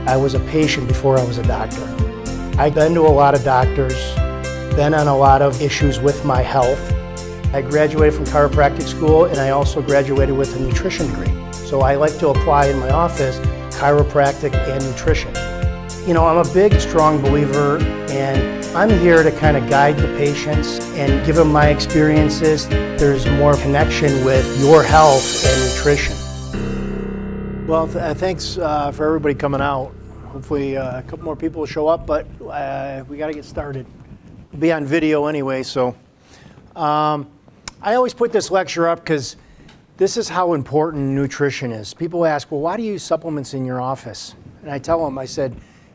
I was a patient before I was a doctor. I've been to a lot of doctors, been on a lot of issues with my health. I graduated from chiropractic school and I also graduated with a nutrition degree. So I like to apply in my office chiropractic and nutrition. You know, I'm a big, strong believer, and I'm here to kind of guide the patients and give them my experiences. There's more connection with your health and nutrition. Well, thanks for everybody coming out. Hopefully a couple more people will show up, but we got to get started. We'll be on video anyway, so. I always put this lecture up because this is how important nutrition is. People ask, well, why do you use supplements in your office? And I tell them, I said,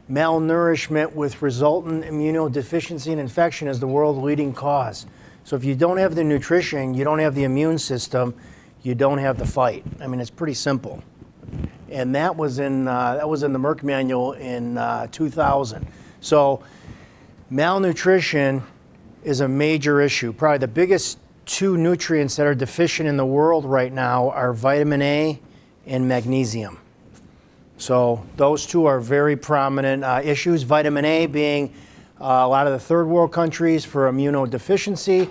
malnourishment with resultant immunodeficiency and infection is the world's leading cause. So if you don't have the nutrition, you don't have the immune system, you don't have the fight. I mean, it's pretty simple. And that was in the Merck manual in 2000. So malnutrition is a major issue. Probably the biggest two nutrients that are deficient in the world right now are vitamin A and magnesium. So those two are very prominent issues. Vitamin A being a lot of the third world countries for immunodeficiency,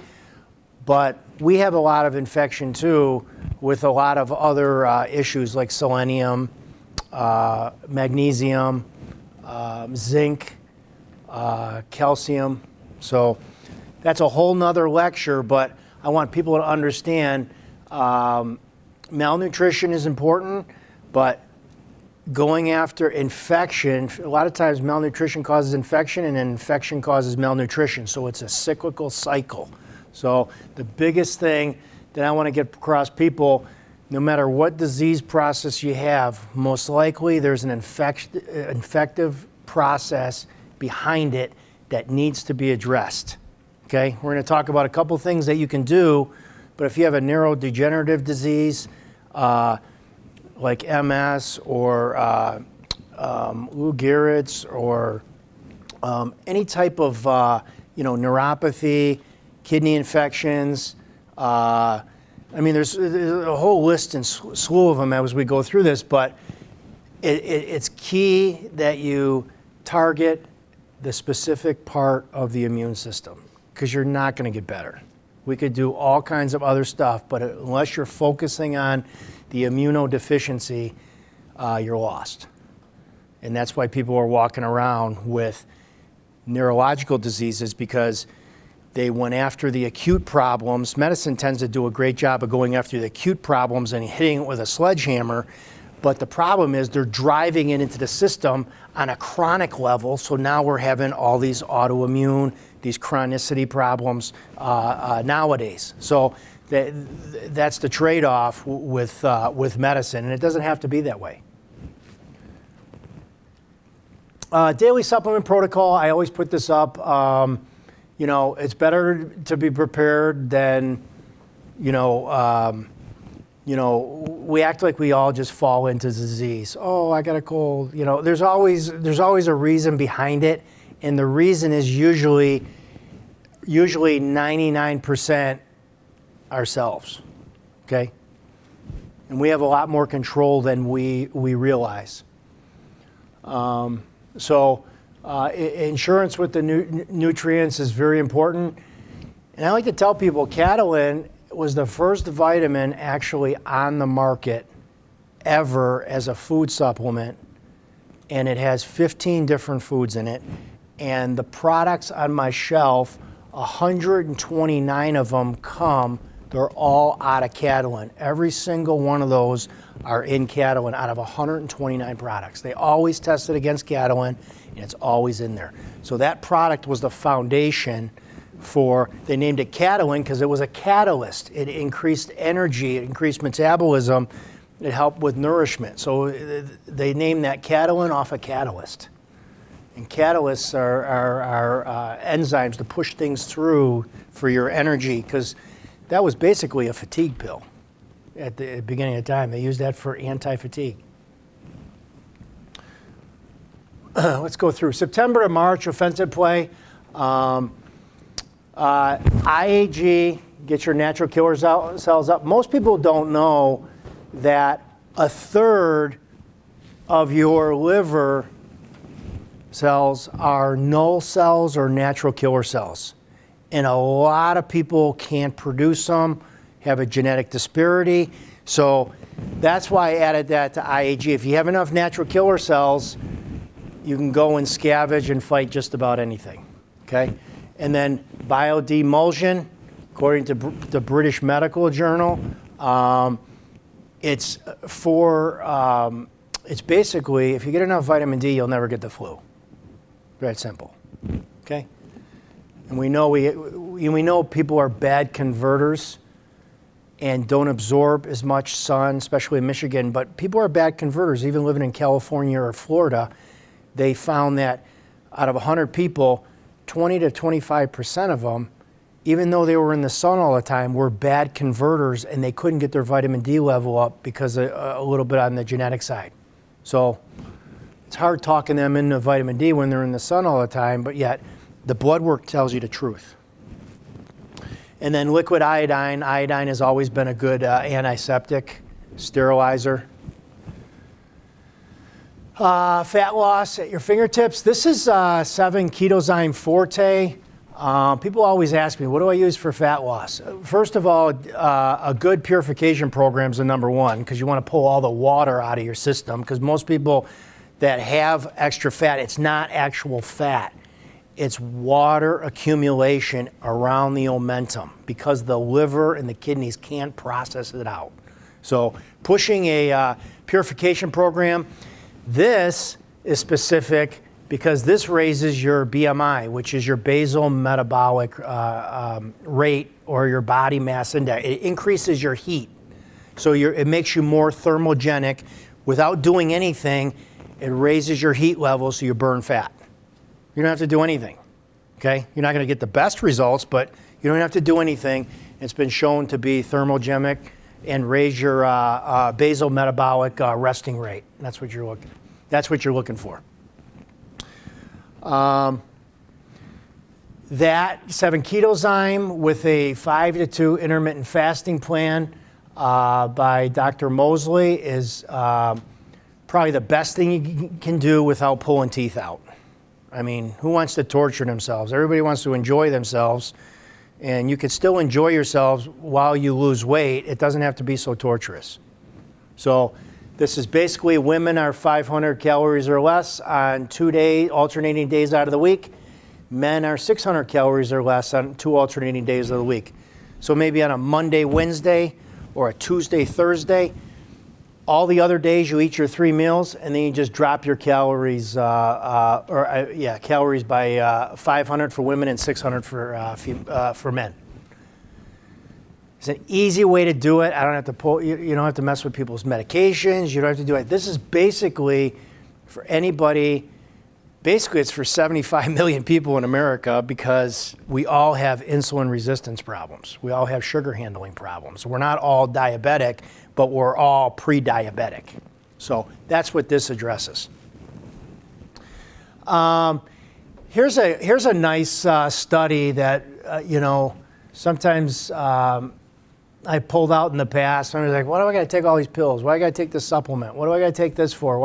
but we have a lot of infection too with a lot of other issues like selenium, magnesium, zinc, calcium. So that's a whole nother lecture, but I want people to understand malnutrition is important, but going after infection, a lot of times malnutrition causes infection and infection causes malnutrition. So it's a cyclical cycle. So the biggest thing that I want to get across people, no matter what disease process you have, most likely there's an infective process behind it that needs to be addressed. Okay, we're going to talk about a couple things that you can do, but if you have a neurodegenerative disease, like MS or Lou Gehrig's or any type of neuropathy, kidney infections. I mean, there's a whole list and slew of them as we go through this, but it's key that you target the specific part of the immune system because you're not going to get better. We could do all kinds of other stuff, but unless you're focusing on the immunodeficiency, you're lost. And that's why people are walking around with neurological diseases because they went after the acute problems. Medicine tends to do a great job of going after the acute problems and hitting it with a sledgehammer. But the problem is they're driving it into the system on a chronic level. So now we're having all these autoimmune, these chronicity problems nowadays. So that's the trade-off with medicine, and it doesn't have to be that way. Daily supplement protocol, I always put this up. It's better to be prepared than, we act like we all just fall into disease. Oh, I got a cold. There's always a reason behind it, and the reason is usually 99% ourselves, okay? And we have a lot more control than we realize. Insurance with the nutrients is very important. And I like to tell people Catalin was the first vitamin actually on the market ever as a food supplement. And it has 15 different foods in it. And the products on my shelf, 129 of them they're all out of Catalin. Every single one of those are in Catalin out of 129 products. They always test it against Catalin, and it's always in there. So that product was the foundation they named it Catalin because it was a catalyst. It increased energy, it increased metabolism, it helped with nourishment. So they named that Catalin off a catalyst. And catalysts are enzymes to push things through for your energy because that was basically a fatigue pill at the beginning of time. They used that for anti-fatigue. Let's go through. September to March, offensive play. IAG, get your natural killer cells up. Most people don't know that a third of your liver cells are null cells or natural killer cells. And a lot of people can't produce them, have a genetic disparity. So that's why I added that to IAG. If you have enough natural killer cells, you can go and scavenge and fight just about anything, okay? And then biodemulsion, according to the British Medical Journal, it's basically, if you get enough vitamin D, you'll never get the flu. Very simple, okay? And we know people are bad converters and don't absorb as much sun, especially in Michigan, but people are bad converters, even living in California or Florida. They found that out of 100 people, 20 to 25% of them, even though they were in the sun all the time, were bad converters, and they couldn't get their vitamin D level up because of a little bit on the genetic side. So it's hard talking them into vitamin D when they're in the sun all the time, but yet the blood work tells you the truth. And then liquid iodine. Iodine has always been a good antiseptic, sterilizer. Fat loss at your fingertips. This is 7-ketozyme forte. People always ask me, what do I use for fat loss? First of all, a good purification program is the number one, because you want to pull all the water out of your system, because most people that have extra fat, it's not actual fat. It's water accumulation around the omentum, because the liver and the kidneys can't process it out. So pushing a purification program. This is specific because this raises your BMI, which is your basal metabolic rate, or your body mass index. It increases your heat. So it makes you more thermogenic. Without doing anything, it raises your heat level so you burn fat. You don't have to do anything, okay? You're not going to get the best results, but you don't have to do anything. It's been shown to be thermogenic and raise your basal metabolic resting rate. That's what you're looking for. That 7-ketozyme with a 5-to-2 intermittent fasting plan by Dr. Mosley is probably the best thing you can do without pulling teeth out. I mean, who wants to torture themselves? Everybody wants to enjoy themselves, and you can still enjoy yourselves while you lose weight. It doesn't have to be so torturous. So this is basically women are 500 calories or less on 2 alternating days out of the week. Men are 600 calories or less on 2 alternating days of the week. So maybe on a Monday, Wednesday, or a Tuesday, Thursday, all the other days you eat your 3 meals, and then you just drop your calories, calories by 500 for women and 600 for men. It's an easy way to do it. I don't have to you don't have to mess with people's medications. You don't have to do it. This is basically for anybody. Basically, it's for 75 million people in America, because we all have insulin resistance problems. We all have sugar handling problems. We're not all diabetic, but we're all pre-diabetic. So that's what this addresses. Here's a nice study that, sometimes I pulled out in the past. Somebody's like, why do I got to take all these pills? Why do I got to take this supplement? What do I got to take this for?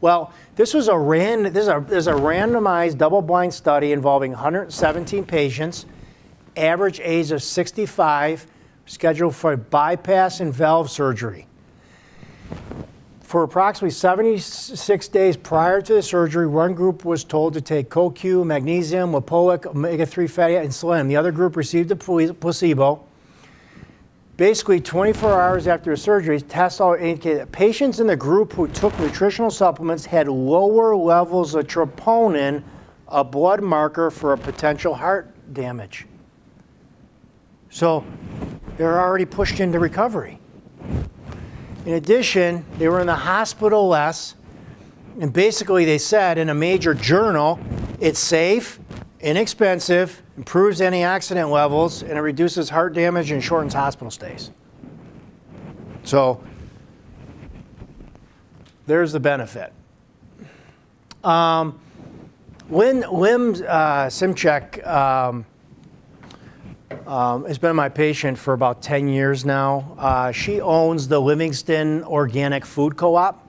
Well, this was a randomized double-blind study involving 117 patients, average age of 65, scheduled for bypass and valve surgery. For approximately 76 days prior to the surgery, one group was told to take CoQ, magnesium, lipoic, omega-3 fatty acids, and selenium. The other group received a placebo. Basically, 24 hours after the surgery, tests all indicated that patients in the group who took nutritional supplements had lower levels of troponin, a blood marker for a potential heart damage. So they're already pushed into recovery. In addition, they were in the hospital less, and basically they said in a major journal, it's safe, inexpensive, improves antioxidant levels, and it reduces heart damage and shortens hospital stays. So there's the benefit. Lynn Simchek has been my patient for about 10 years now. She owns the Livingston Organic Food Co-op.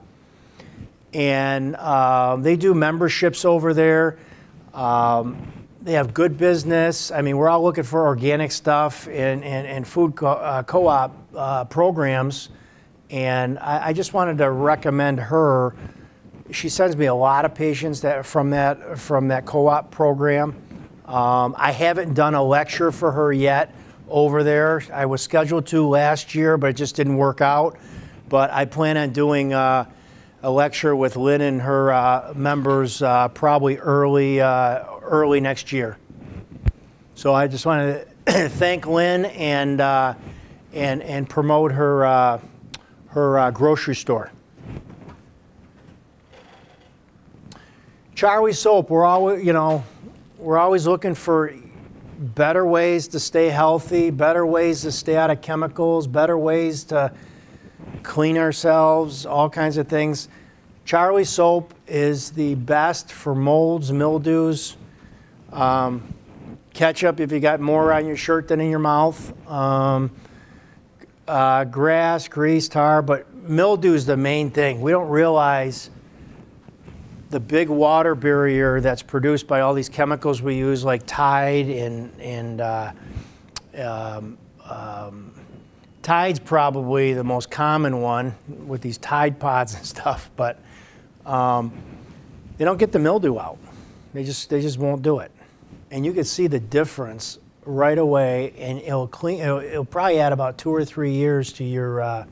And they do memberships over there. They have good business. I mean, we're all looking for organic stuff and food co-op programs. And I just wanted to recommend her. She sends me a lot of patients from that co-op program. I haven't done a lecture for her yet over there. I was scheduled to last year, but it just didn't work out. But I plan on doing a lecture with Lynn and her members probably early next year. So I just wanted to thank Lynn and promote her grocery store. Charlie Soap, we're always looking for better ways to stay healthy, better ways to stay out of chemicals, better ways to clean ourselves, all kinds of things. Charlie Soap is the best for molds, mildews, ketchup if you got more on your shirt than in your mouth, grass, grease, tar, but mildew is the main thing. We don't realize the big water barrier that's produced by all these chemicals we use, like Tide and Tide's probably the most common one with these Tide Pods and stuff, but they don't get the mildew out. They just won't do it, and you can see the difference right away. And it'll clean. It'll probably add about 2 or 3 years to your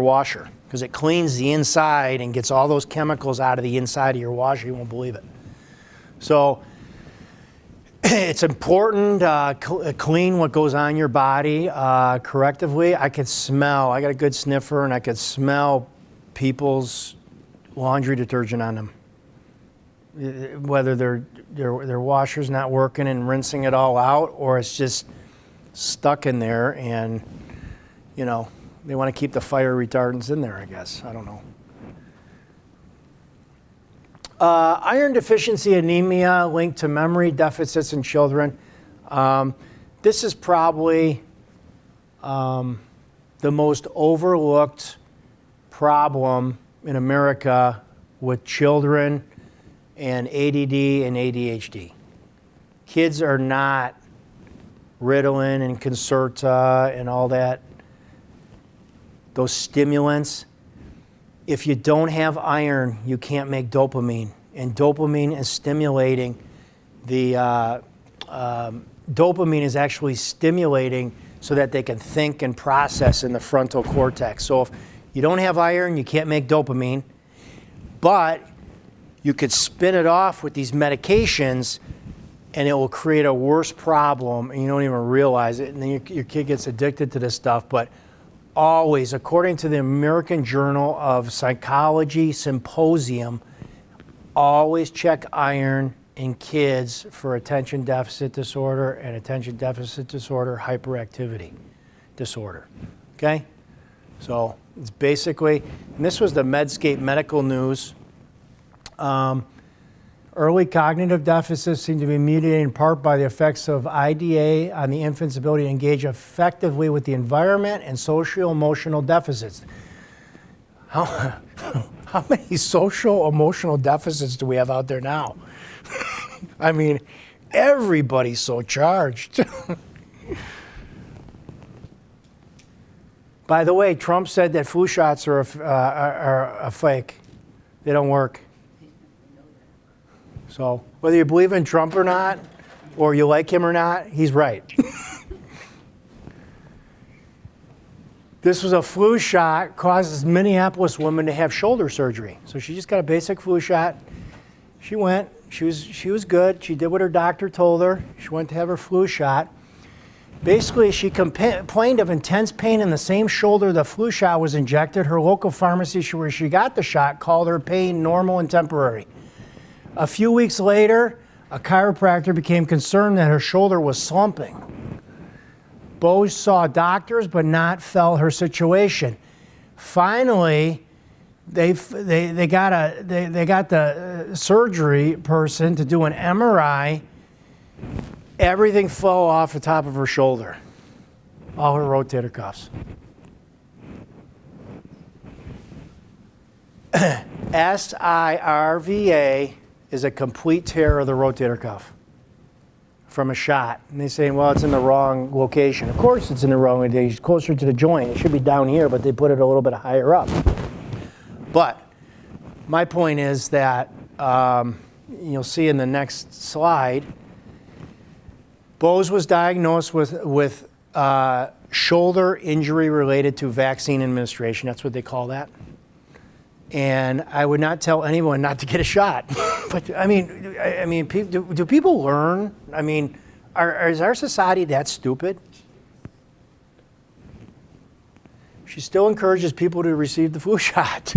washer, because it cleans the inside and gets all those chemicals out of the inside of your washer. You won't believe it. So it's important to clean what goes on your body correctively. I got a good sniffer, and I could smell people's laundry detergent on them. Whether their washer's not working and rinsing it all out, or it's just stuck in there, and they want to keep the fire retardants in there, I guess. I don't know. Iron deficiency anemia linked to memory deficits in children. This is probably the most overlooked problem in America with children and ADD and ADHD. Kids are not Ritalin and Concerta and all that, those stimulants. If you don't have iron, you can't make dopamine. And dopamine is stimulating dopamine is actually stimulating so that they can think and process in the frontal cortex. So if you don't have iron, you can't make dopamine, but you could spin it off with these medications, and it will create a worse problem, and you don't even realize it, and then your kid gets addicted to this stuff. But always, according to the American Journal of Psychology Symposium, always check iron in kids for attention deficit disorder and attention deficit disorder hyperactivity disorder. Okay? So it's basically, and this was the Medscape Medical News. Early cognitive deficits seem to be mediated in part by the effects of IDA on the infant's ability to engage effectively with the environment and social-emotional deficits. How many social-emotional deficits do we have out there now? I mean, everybody's so charged. By the way, Trump said that flu shots are a fake. They don't work. So whether you believe in Trump or not, or you like him or not, he's right. This was a flu shot, causes Minneapolis woman to have shoulder surgery. So she just got a basic flu shot. She went, she was good. She did what her doctor told her. She went to have her flu shot. Basically, she complained of intense pain in the same shoulder the flu shot was injected. Her local pharmacy where she got the shot called her pain normal and temporary. A few weeks later, a chiropractor became concerned that her shoulder was slumping. Both saw doctors but not felt her situation. Finally, they got the surgery person to do an MRI. Everything fell off the top of her shoulder, all her rotator cuffs. SIRVA is a complete tear of the rotator cuff from a shot. And they're saying, well, it's in the wrong location. Of course it's in the wrong location. It's closer to the joint. It should be down here, but they put it a little bit higher up. But my point is that you'll see in the next slide, Bose was diagnosed with shoulder injury related to vaccine administration. That's what they call that. And I would not tell anyone not to get a shot. But I mean, do people learn? I mean, is our society that stupid? She still encourages people to receive the flu shot.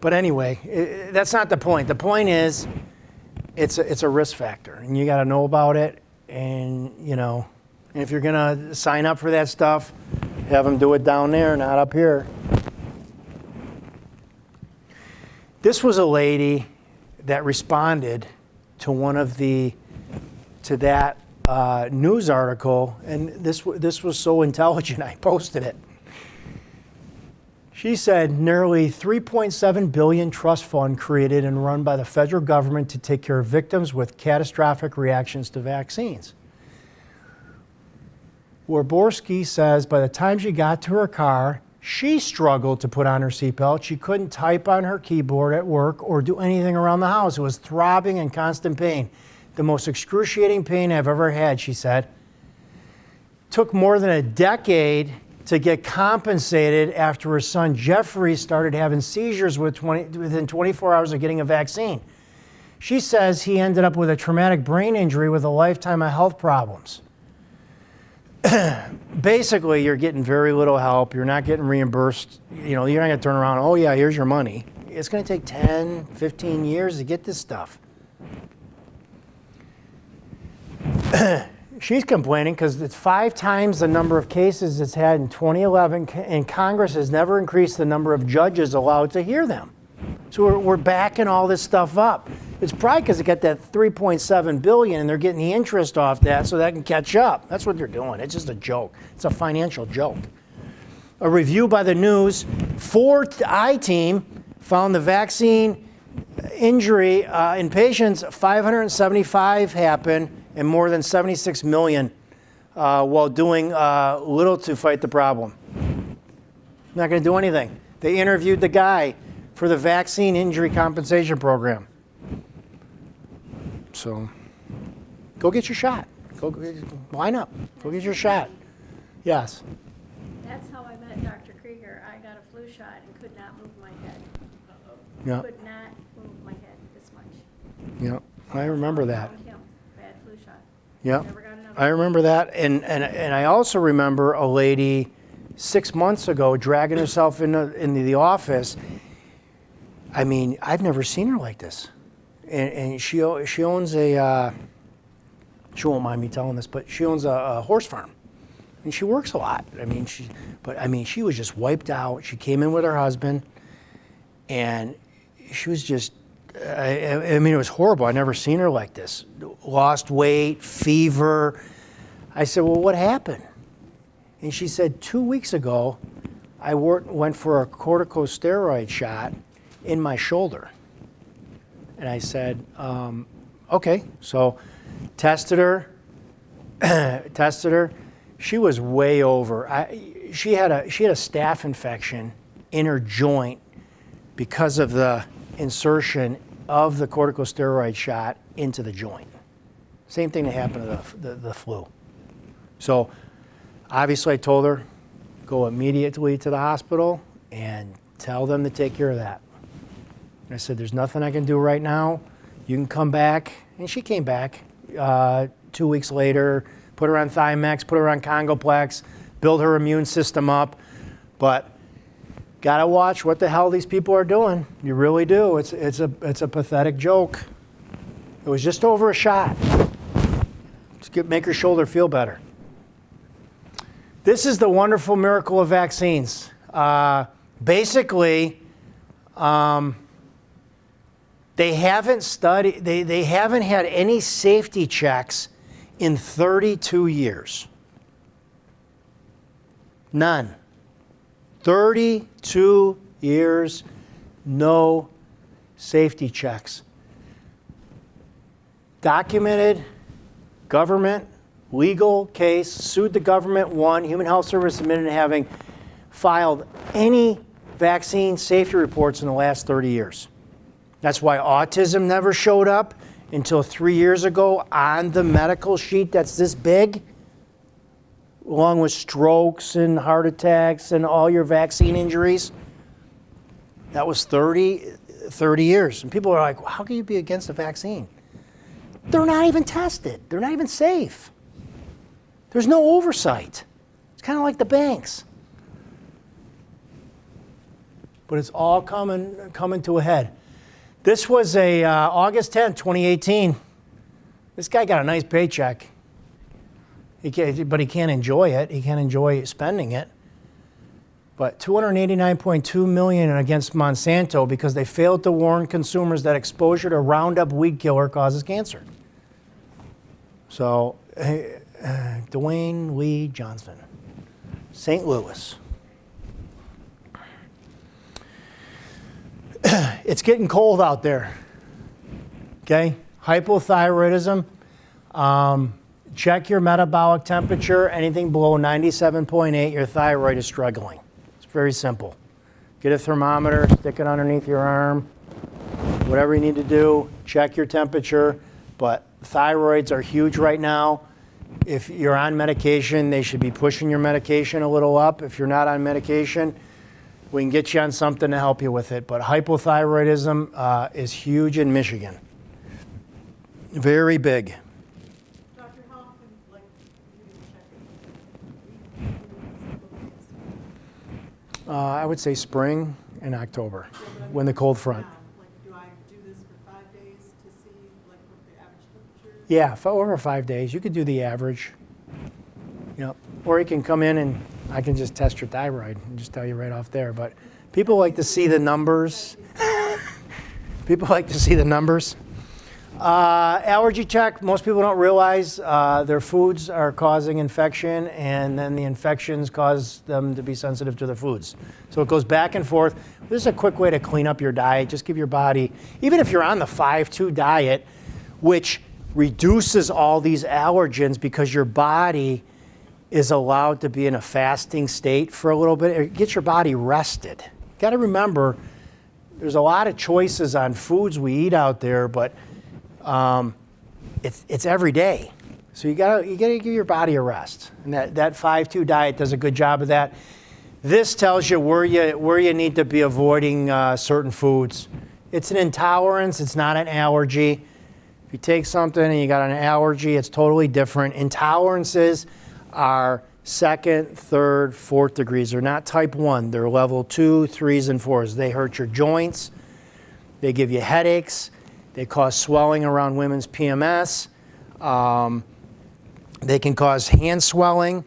But anyway, that's not the point. The point is, it's a risk factor, and you got to know about it. And and if you're gonna sign up for that stuff, have them do it down there, not up here. This was a lady that responded to that news article, and this was so intelligent, I posted it. She said nearly $3.7 billion trust fund created and run by the federal government to take care of victims with catastrophic reactions to vaccines. Warborski says by the time she got to her car, she struggled to put on her seatbelt. She couldn't type on her keyboard at work or do anything around the house. It was throbbing and constant pain. The most excruciating pain I've ever had, she said. Took more than a decade to get compensated after her son Jeffrey started having seizures within 24 hours of getting a vaccine. She says he ended up with a traumatic brain injury with a lifetime of health problems. Basically, you're getting very little help. You're not getting reimbursed. You're not going to turn around, oh yeah, here's your money. It's going to take 10, 15 years to get this stuff. She's complaining because it's 5 times the number of cases it's had in 2011, and Congress has never increased the number of judges allowed to hear them. So we're backing all this stuff up. It's probably because they got that $3.7 billion and they're getting the interest off that so that can catch up. That's what they're doing. It's just a joke. It's a financial joke. A review by the News, I-Team found the vaccine injury in patients, 575 happened and more than 76 million while doing little to fight the problem. Not going to do anything. They interviewed the guy for the vaccine injury compensation program. So, go get your shot. Line up. Go get your shot. Yes. That's how I met Dr. Krygier. I got a flu shot and could not move my head. Yeah. Could not move my head this much. Yeah, I remember that. Bad flu shot. Yeah, Never got another. I remember that, and I also remember a lady 6 months ago dragging herself into the office. I mean, I've never seen her like this. And she owns a, she won't mind me telling this, but she owns a horse farm. And she works a lot. She was just wiped out. She came in with her husband, and she was just, it was horrible. I never seen her like this. Lost weight, fever. I said, well, what happened? And she said, 2 weeks ago, I went for a corticosteroid shot in my shoulder. And I said, okay. So tested her. She was way over. She had a staph infection in her joint because of the insertion of the corticosteroid shot into the joint. Same thing that happened to the flu. So obviously I told her, go immediately to the hospital and tell them to take care of that. I said, there's nothing I can do right now. You can come back. And she came back 2 weeks later, put her on Thymex, put her on Congoplex, build her immune system up. But got to watch what the hell these people are doing. You really do. It's a pathetic joke. It was just over a shot. Just make her shoulder feel better. This is the wonderful miracle of vaccines. Basically, they haven't studied, they haven't had any safety checks in 32 years. None. 32 years, no safety checks. Documented, government, legal case, sued the government, won. Human Health Service admitted to having filed any vaccine safety reports in the last 30 years. That's why autism never showed up until 3 years ago on the medical sheet that's this big, along with strokes and heart attacks and all your vaccine injuries. That was 30 years. And people are like, well, how can you be against a vaccine? They're not even tested. They're not even safe. There's no oversight. It's kind of like the banks. But it's all coming to a head. This was August 10th, 2018. This guy got a nice paycheck. But he can't enjoy it. He can't enjoy spending it. But $289.2 million against Monsanto because they failed to warn consumers that exposure to Roundup weed killer causes cancer. So, Dwayne Lee Johnston, St. Louis. It's getting cold out there. Okay? Hypothyroidism. Check your metabolic temperature. Anything below 97.8, your thyroid is struggling. It's very simple. Get a thermometer, stick it underneath your arm. Whatever you need to do, check your temperature. But thyroids are huge right now. If you're on medication, they should be pushing your medication a little up. If you're not on medication, we can get you on something to help you with it. But hypothyroidism is huge in Michigan. Very big. Doctor, how often, do you check? I would say spring and October, when the cold front. Do I do this for 5 days to see what the average temperature is? Yeah, over 5 days. You could do the average. Yep. Or you can come in and I can just test your thyroid and just tell you right off there. But people like to see the numbers. People like to see the numbers. Allergy check. Most people don't realize their foods are causing infection, and then the infections cause them to be sensitive to the foods. So it goes back and forth. This is a quick way to clean up your diet. Just give your body, even if you're on the 5-2 diet, which reduces all these allergens because your body is allowed to be in a fasting state for a little bit. It gets your body rested. You got to remember, there's a lot of choices on foods we eat out there, but it's every day. So you gotta give your body a rest. And that 5-2 diet does a good job of that. This tells you where you need to be avoiding certain foods. It's an intolerance, it's not an allergy. If you take something and you got an allergy, it's totally different. Intolerances are 2nd, 3rd, 4th degrees. They're not type 1. They're level 2, 3s, and 4s. They hurt your joints. They give you headaches. They cause swelling around women's PMS. They can cause hand swelling.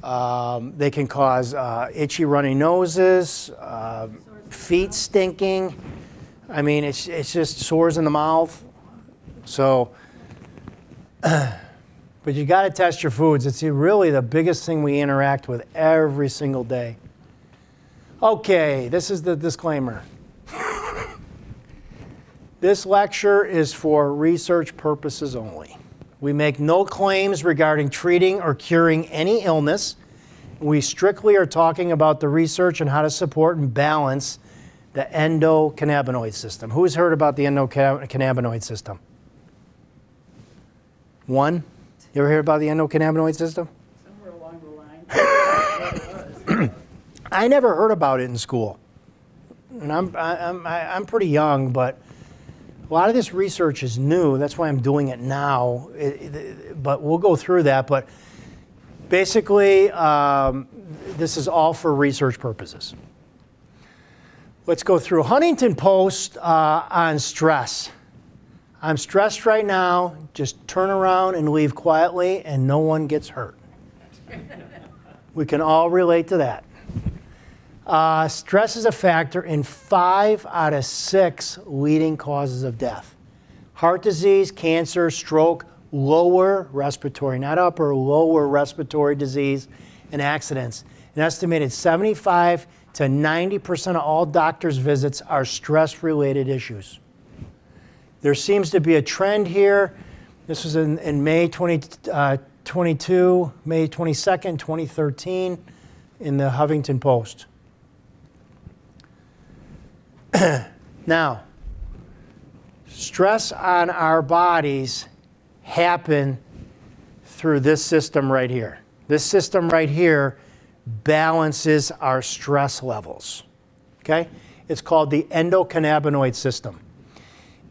They can cause itchy, runny noses, feet stinking. I mean, it's just sores in the mouth. So, but you got to test your foods. It's really the biggest thing we interact with every single day. Okay, this is the disclaimer. This lecture is for research purposes only. We make no claims regarding treating or curing any illness. We strictly are talking about the research on how to support and balance the endocannabinoid system. Who's heard about the endocannabinoid system? One? You ever hear about the endocannabinoid system? Somewhere along the line. I never heard about it in school. And I'm pretty young, but a lot of this research is new. That's why I'm doing it now. But we'll go through that. But basically, this is all for research purposes. Let's go through. Huntington Post on stress. I'm stressed right now. Just turn around and leave quietly, and no one gets hurt. We can all relate to that. Stress is a factor in 5 out of 6 leading causes of death. Heart disease, cancer, stroke, lower respiratory, not upper, lower respiratory disease, and accidents. An estimated 75 to 90% of all doctors' visits are stress-related issues. There seems to be a trend here. This was in May 2022, May 22nd, 2013, in the Huffington Post. Now, stress on our bodies happen through this system right here. This system right here balances our stress levels, okay? It's called the endocannabinoid system.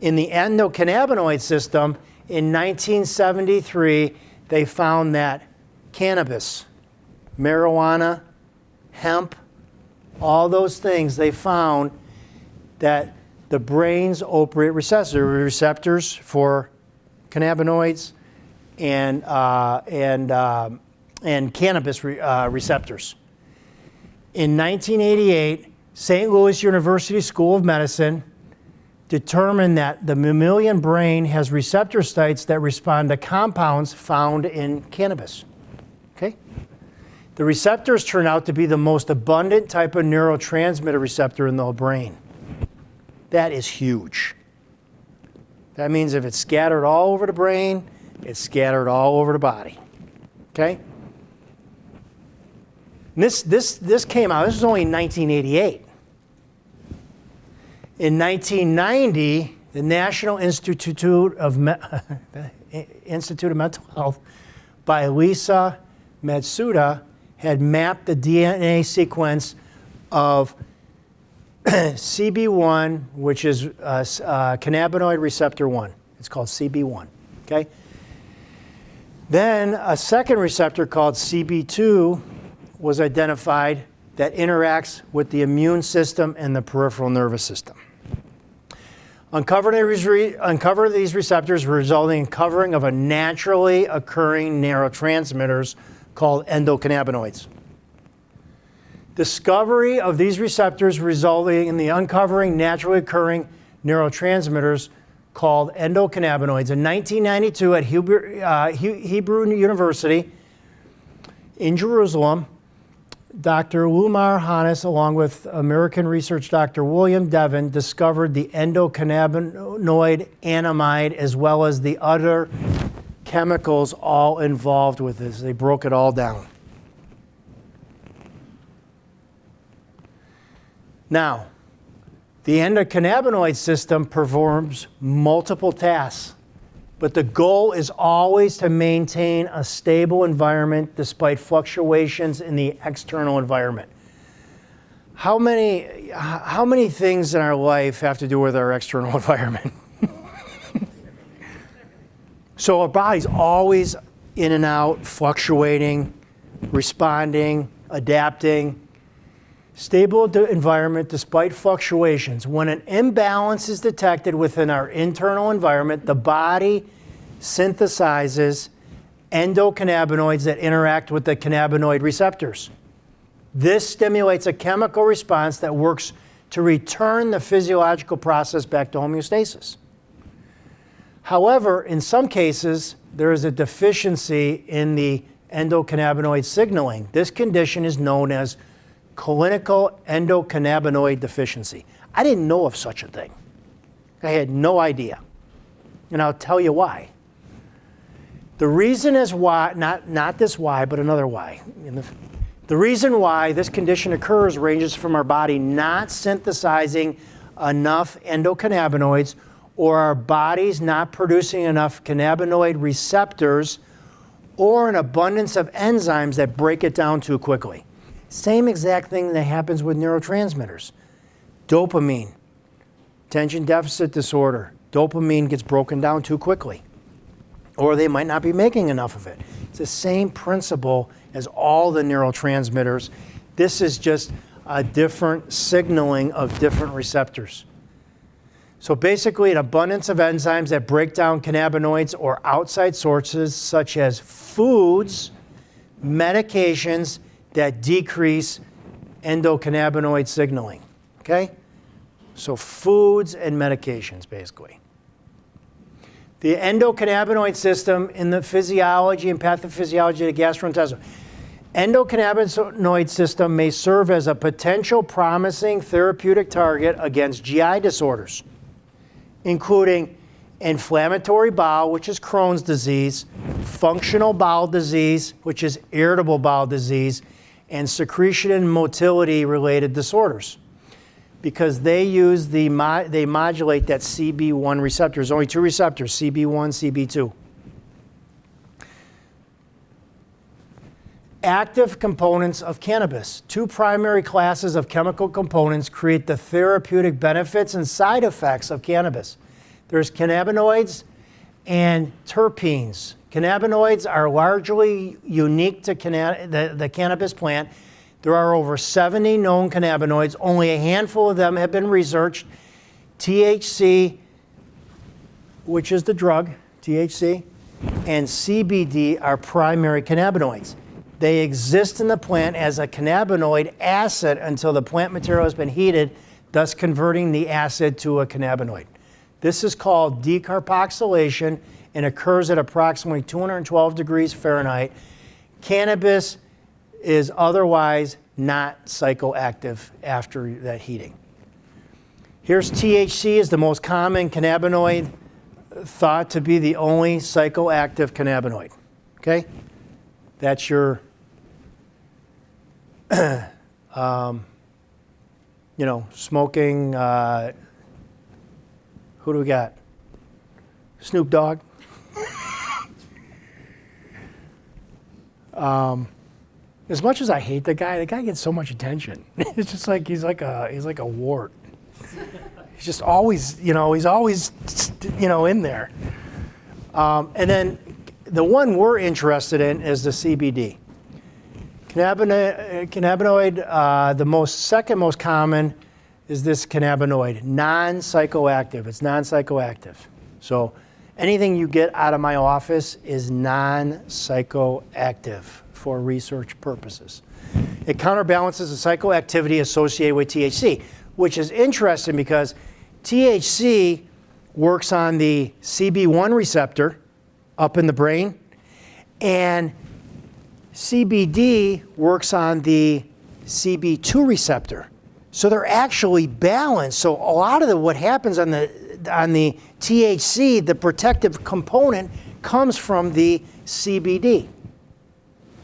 In the endocannabinoid system, in 1973, they found that cannabis, marijuana, hemp, all those things, they found that the brain's opioid receptors for cannabinoids and cannabis receptors. In 1988, St. Louis University School of Medicine determined that the mammalian brain has receptor sites that respond to compounds found in cannabis. Okay? The receptors turn out to be the most abundant type of neurotransmitter receptor in the brain. That is huge. That means if it's scattered all over the brain, it's scattered all over the body. Okay? And this came out, this was only in 1988. In 1990, the National Institute of Mental Health by Lisa Matsuda had mapped the DNA sequence of CB1, which is cannabinoid receptor 1. It's called CB1, okay? Then a second receptor called CB2 was identified that interacts with the immune system and the peripheral nervous system. Uncover these receptors, resulting in covering of a naturally occurring neurotransmitters called endocannabinoids. Discovery of these receptors resulting in the uncovering naturally occurring neurotransmitters called endocannabinoids. In 1992 at Hebrew University in Jerusalem, Dr. Lumar Hannes, along with American research Dr. William Devin, discovered the endocannabinoid anamide as well as the other chemicals all involved with this. They broke it all down. Now, the endocannabinoid system performs multiple tasks, but the goal is always to maintain a stable environment despite fluctuations in the external environment. How many things in our life have to do with our external environment? So our body's always in and out, fluctuating, responding, adapting. Stable environment despite fluctuations. When an imbalance is detected within our internal environment, the body synthesizes endocannabinoids that interact with the cannabinoid receptors. This stimulates a chemical response that works to return the physiological process back to homeostasis. However, in some cases, there is a deficiency in the endocannabinoid signaling. This condition is known as clinical endocannabinoid deficiency. I didn't know of such a thing. I had no idea. And I'll tell you why. The reason is why, not this why, but another why. The reason why this condition occurs ranges from our body not synthesizing enough endocannabinoids or our bodies not producing enough cannabinoid receptors or an abundance of enzymes that break it down too quickly. Same exact thing that happens with neurotransmitters. Dopamine, attention deficit disorder. Dopamine gets broken down too quickly, or they might not be making enough of it. It's the same principle as all the neurotransmitters. This is just a different signaling of different receptors. So basically, an abundance of enzymes that break down cannabinoids or outside sources such as foods, medications, that decrease endocannabinoid signaling, okay? So foods and medications, basically. The endocannabinoid system in the physiology and pathophysiology of the gastrointestinal. Endocannabinoid system may serve as a potential promising therapeutic target against GI disorders, including inflammatory bowel, which is Crohn's disease, functional bowel disease, which is irritable bowel disease, and secretion and motility related disorders. Because they modulate that CB1 receptor. There's only two receptors, CB1, CB2. Active components of cannabis. Two primary classes of chemical components create the therapeutic benefits and side effects of cannabis. There's cannabinoids and terpenes. Cannabinoids are largely unique to the cannabis plant. There are over 70 known cannabinoids. Only a handful of them have been researched. THC, which is the drug, THC, and CBD are primary cannabinoids. They exist in the plant as a cannabinoid acid until the plant material has been heated, thus converting the acid to a cannabinoid. This is called decarboxylation and occurs at approximately 212 degrees Fahrenheit. Cannabis is otherwise not psychoactive after that heating. Here's THC is the most common cannabinoid thought to be the only psychoactive cannabinoid. Okay? That's your, smoking, who do we got? Snoop Dogg. As much as I hate the guy gets so much attention. It's just like he's like a wart. He's just always, in there. And then the one we're interested in is the CBD. Cannabinoid, the second most common is this cannabinoid, non-psychoactive. It's non-psychoactive. So anything you get out of my office is non-psychoactive for research purposes. It counterbalances the psychoactivity associated with THC, which is interesting because THC works on the CB1 receptor up in the brain, and CBD works on the CB2 receptor. So they're actually balanced. So a lot of what happens on the THC, the protective component, comes from the CBD,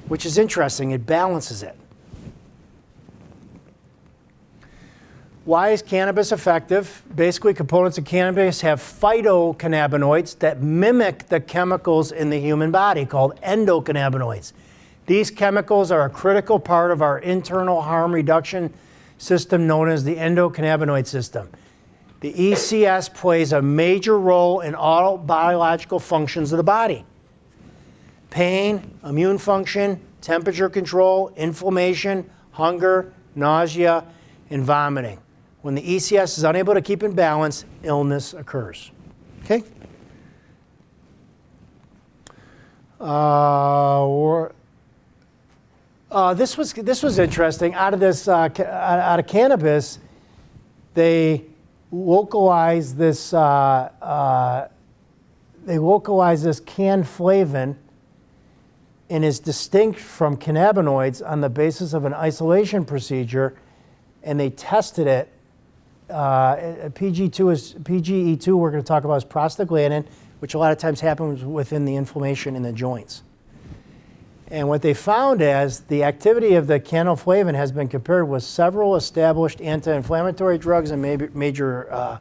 which is interesting. It balances it. Why is cannabis effective? Basically, components of cannabis have phytocannabinoids that mimic the chemicals in the human body called endocannabinoids. These chemicals are a critical part of our internal harm reduction system known as the endocannabinoid system. The ECS plays a major role in all biological functions of the body. Pain, immune function, temperature control, inflammation, hunger, nausea, and vomiting. When the ECS is unable to keep in balance, illness occurs. Okay? This was interesting. Out of cannabis, they localize this canflavin, and is distinct from cannabinoids on the basis of an isolation procedure, and they tested it. PGE2 we're going to talk about is prostaglandin, which a lot of times happens within the inflammation in the joints. And what they found is the activity of the canflavin has been compared with several established anti-inflammatory drugs and major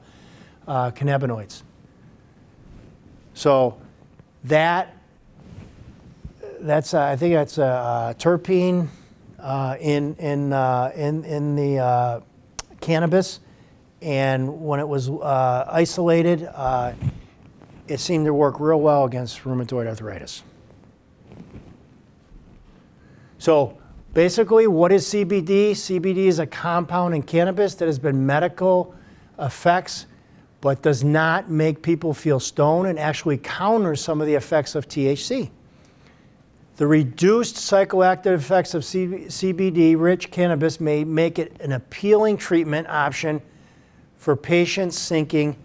cannabinoids. So that's I think that's a terpene in the cannabis, and when it was isolated, it seemed to work real well against rheumatoid arthritis. So basically, what is CBD? CBD is a compound in cannabis that has been medical effects, but does not make people feel stoned and actually counters some of the effects of THC. The reduced psychoactive effects of CBD-rich cannabis may make it an appealing treatment option for patients seeking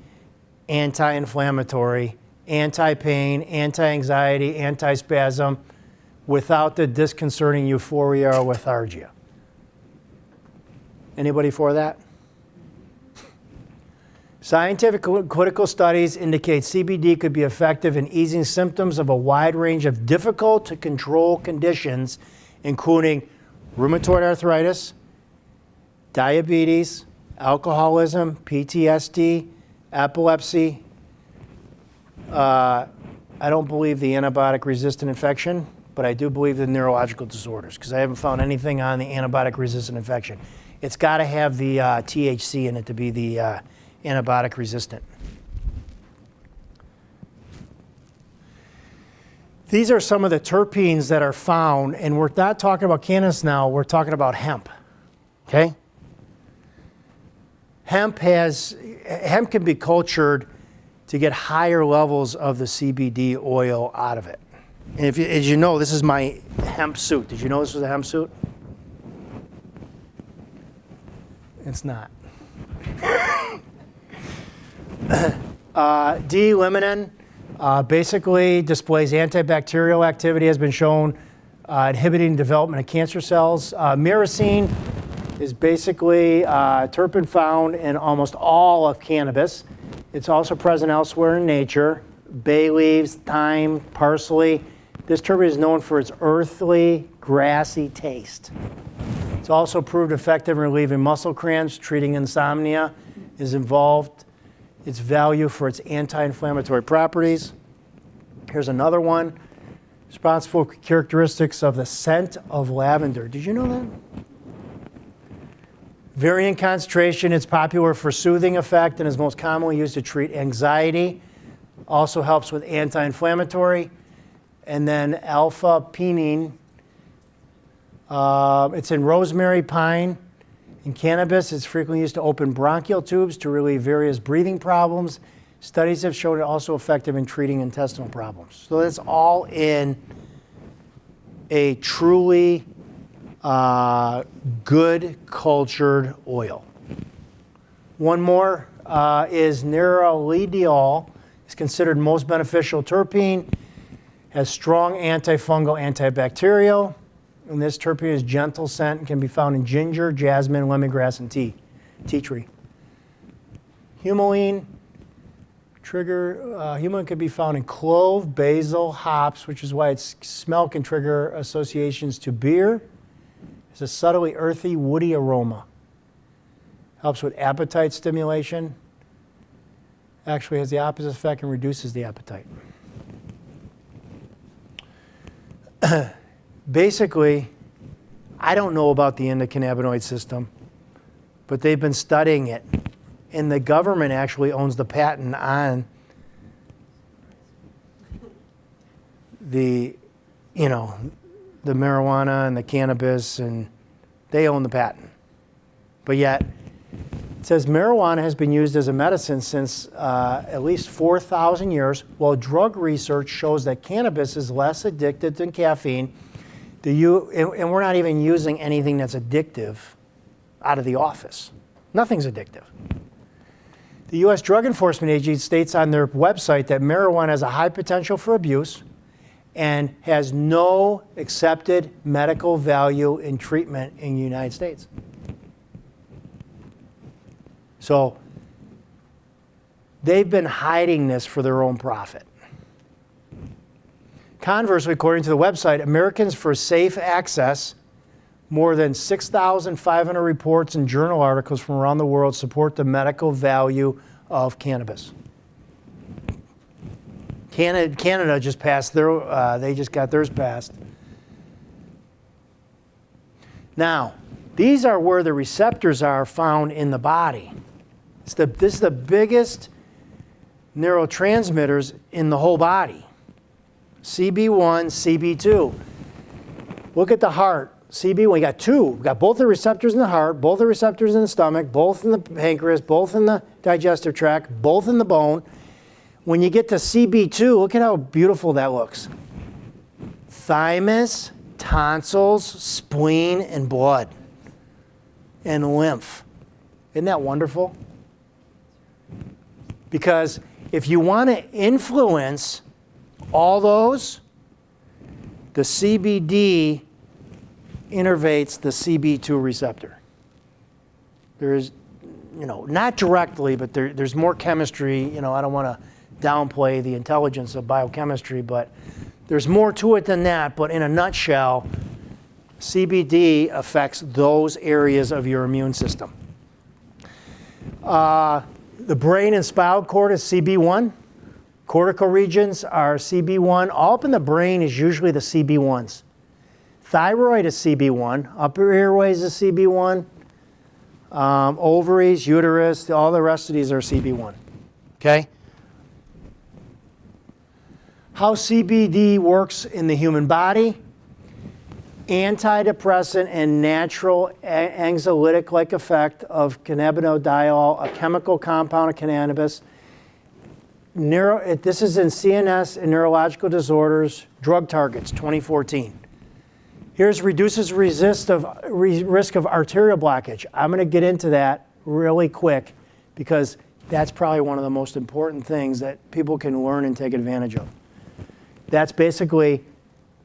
anti-inflammatory, anti-pain, anti-anxiety, anti-spasm, without the disconcerting euphoria or lethargia. Anybody for that? Scientific clinical studies indicate CBD could be effective in easing symptoms of a wide range of difficult to control conditions, including rheumatoid arthritis, diabetes, alcoholism, PTSD, epilepsy. I don't believe the antibiotic-resistant infection, but I do believe the neurological disorders, because I haven't found anything on the antibiotic-resistant infection. It's got to have the THC in it to be the antibiotic resistant. These are some of the terpenes that are found, and we're not talking about cannabis now, we're talking about hemp, okay? Hemp can be cultured to get higher levels of the CBD oil out of it. And as you know, this is my hemp suit. Did you know this was a hemp suit? It's not. D-limonene basically displays antibacterial activity, has been shown inhibiting development of cancer cells. Myrcene is basically a terpene found in almost all of cannabis. It's also present elsewhere in nature. Bay leaves, thyme, parsley. This terpene is known for its earthly, grassy taste. It's also proved effective in relieving muscle cramps, treating insomnia, is involved. Its value for its anti-inflammatory properties. Here's another one. Responsible for characteristics of the scent of lavender. Did you know that? Varying concentration, it's popular for soothing effect and is most commonly used to treat anxiety. Also helps with anti-inflammatory. And then alpha-pinene. It's in rosemary, pine. In cannabis, it's frequently used to open bronchial tubes to relieve various breathing problems. Studies have shown it also effective in treating intestinal problems. So that's all in a truly good cultured oil. One more is nerolidiol. It's considered most beneficial terpene. Has strong antifungal, antibacterial. And this terpene is gentle scent and can be found in ginger, jasmine, lemongrass, and tea tree. Humulene, humulene can be found in clove, basil, hops, which is why its smell can trigger associations to beer. It's a subtly earthy, woody aroma. Helps with appetite stimulation. Actually has the opposite effect and reduces the appetite. Basically, I don't know about the endocannabinoid system, but they've been studying it. And the government actually owns the patent on the marijuana and the cannabis, and they own the patent. But yet, it says marijuana has been used as a medicine since at least 4,000 years, while drug research shows that cannabis is less addictive than caffeine. And we're not even using anything that's addictive out of the office. Nothing's addictive. The U.S. Drug Enforcement Agency states on their website that marijuana has a high potential for abuse and has no accepted medical value in treatment in the United States. So they've been hiding this for their own profit. Conversely, according to the website, Americans for Safe Access, more than 6,500 reports and journal articles from around the world support the medical value of cannabis. Canada just passed they just got theirs passed. Now, these are where the receptors are found in the body. This is the biggest neurotransmitters in the whole body. CB1, CB2. Look at the heart. CB1, we got two. We got both the receptors in the heart, both the receptors in the stomach, both in the pancreas, both in the digestive tract, both in the bone. When you get to CB2, look at how beautiful that looks. Thymus, tonsils, spleen, and blood, and lymph. Isn't that wonderful? Because if you want to influence all those, the CBD innervates the CB2 receptor. There's, not directly, but there's more chemistry. I don't want to downplay the intelligence of biochemistry, but there's more to it than that. But in a nutshell, CBD affects those areas of your immune system. The brain and spinal cord is CB1. Cortical regions are CB1. All up in the brain is usually the CB1s. Thyroid is CB1. Upper airways is CB1. Ovaries, uterus, all the rest of these are CB1. Okay? How CBD works in the human body. Antidepressant and natural anxiolytic-like effect of cannabinoid, a chemical compound of cannabis. This is in CNS and neurological disorders, drug targets, 2014. Here's reduces risk of arterial blockage. I'm going to get into that really quick because that's probably one of the most important things that people can learn and take advantage of. That's basically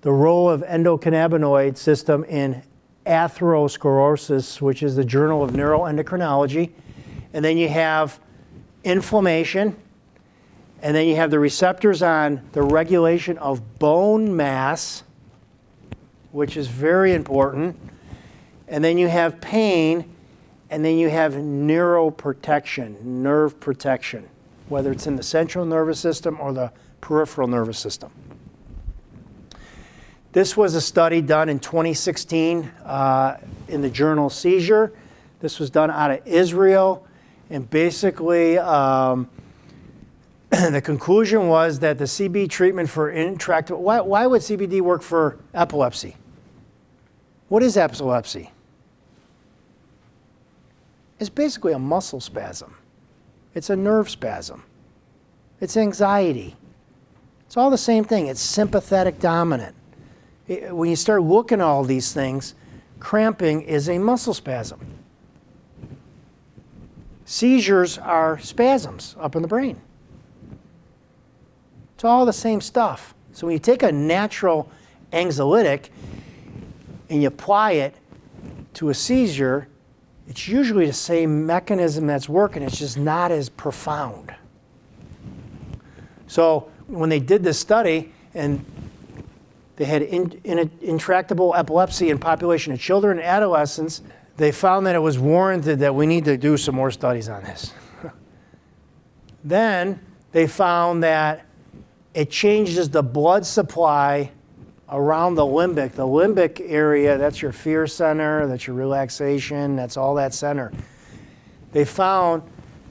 the role of endocannabinoid system in atherosclerosis, which is the Journal of Neuroendocrinology. And then you have inflammation. And then you have the receptors on the regulation of bone mass, which is very important. And then you have pain. And then you have neuroprotection, nerve protection, whether it's in the central nervous system or the peripheral nervous system. This was a study done in 2016 in the journal Seizure. This was done out of Israel. And basically, the conclusion was that the CBD treatment for intractable... Why would CBD work for epilepsy? What is epilepsy? It's basically a muscle spasm. It's a nerve spasm. It's anxiety. It's all the same thing. It's sympathetic dominant. When you start looking at all these things, cramping is a muscle spasm. Seizures are spasms up in the brain. It's all the same stuff. So when you take a natural anxiolytic and you apply it to a seizure, it's usually the same mechanism that's working. It's just not as profound. So when they did this study and they had intractable epilepsy in population of children and adolescents, they found that it was warranted that we need to do some more studies on this. Then they found that it changes the blood supply around the limbic. The limbic area, that's your fear center, that's your relaxation, that's all that center. They found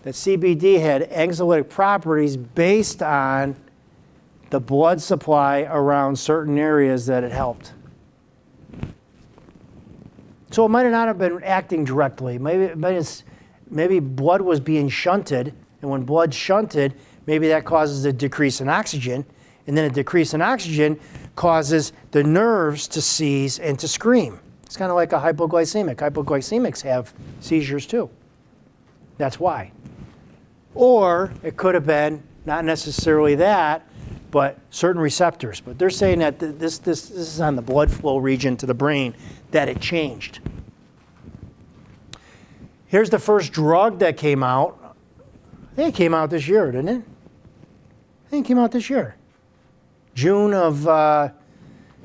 that CBD had anxiolytic properties based on the blood supply around certain areas that it helped. So it might not have been acting directly. Maybe blood was being shunted, and when blood's shunted, maybe that causes a decrease in oxygen, and then a decrease in oxygen causes the nerves to seize and to scream. It's kind of like a hypoglycemic. Hypoglycemics have seizures too. That's why. Or it could have been not necessarily that, but certain receptors. But they're saying that this is on the blood flow region to the brain that it changed. Here's the first drug that came out. I think it came out this year, didn't it? I think it came out this year. June of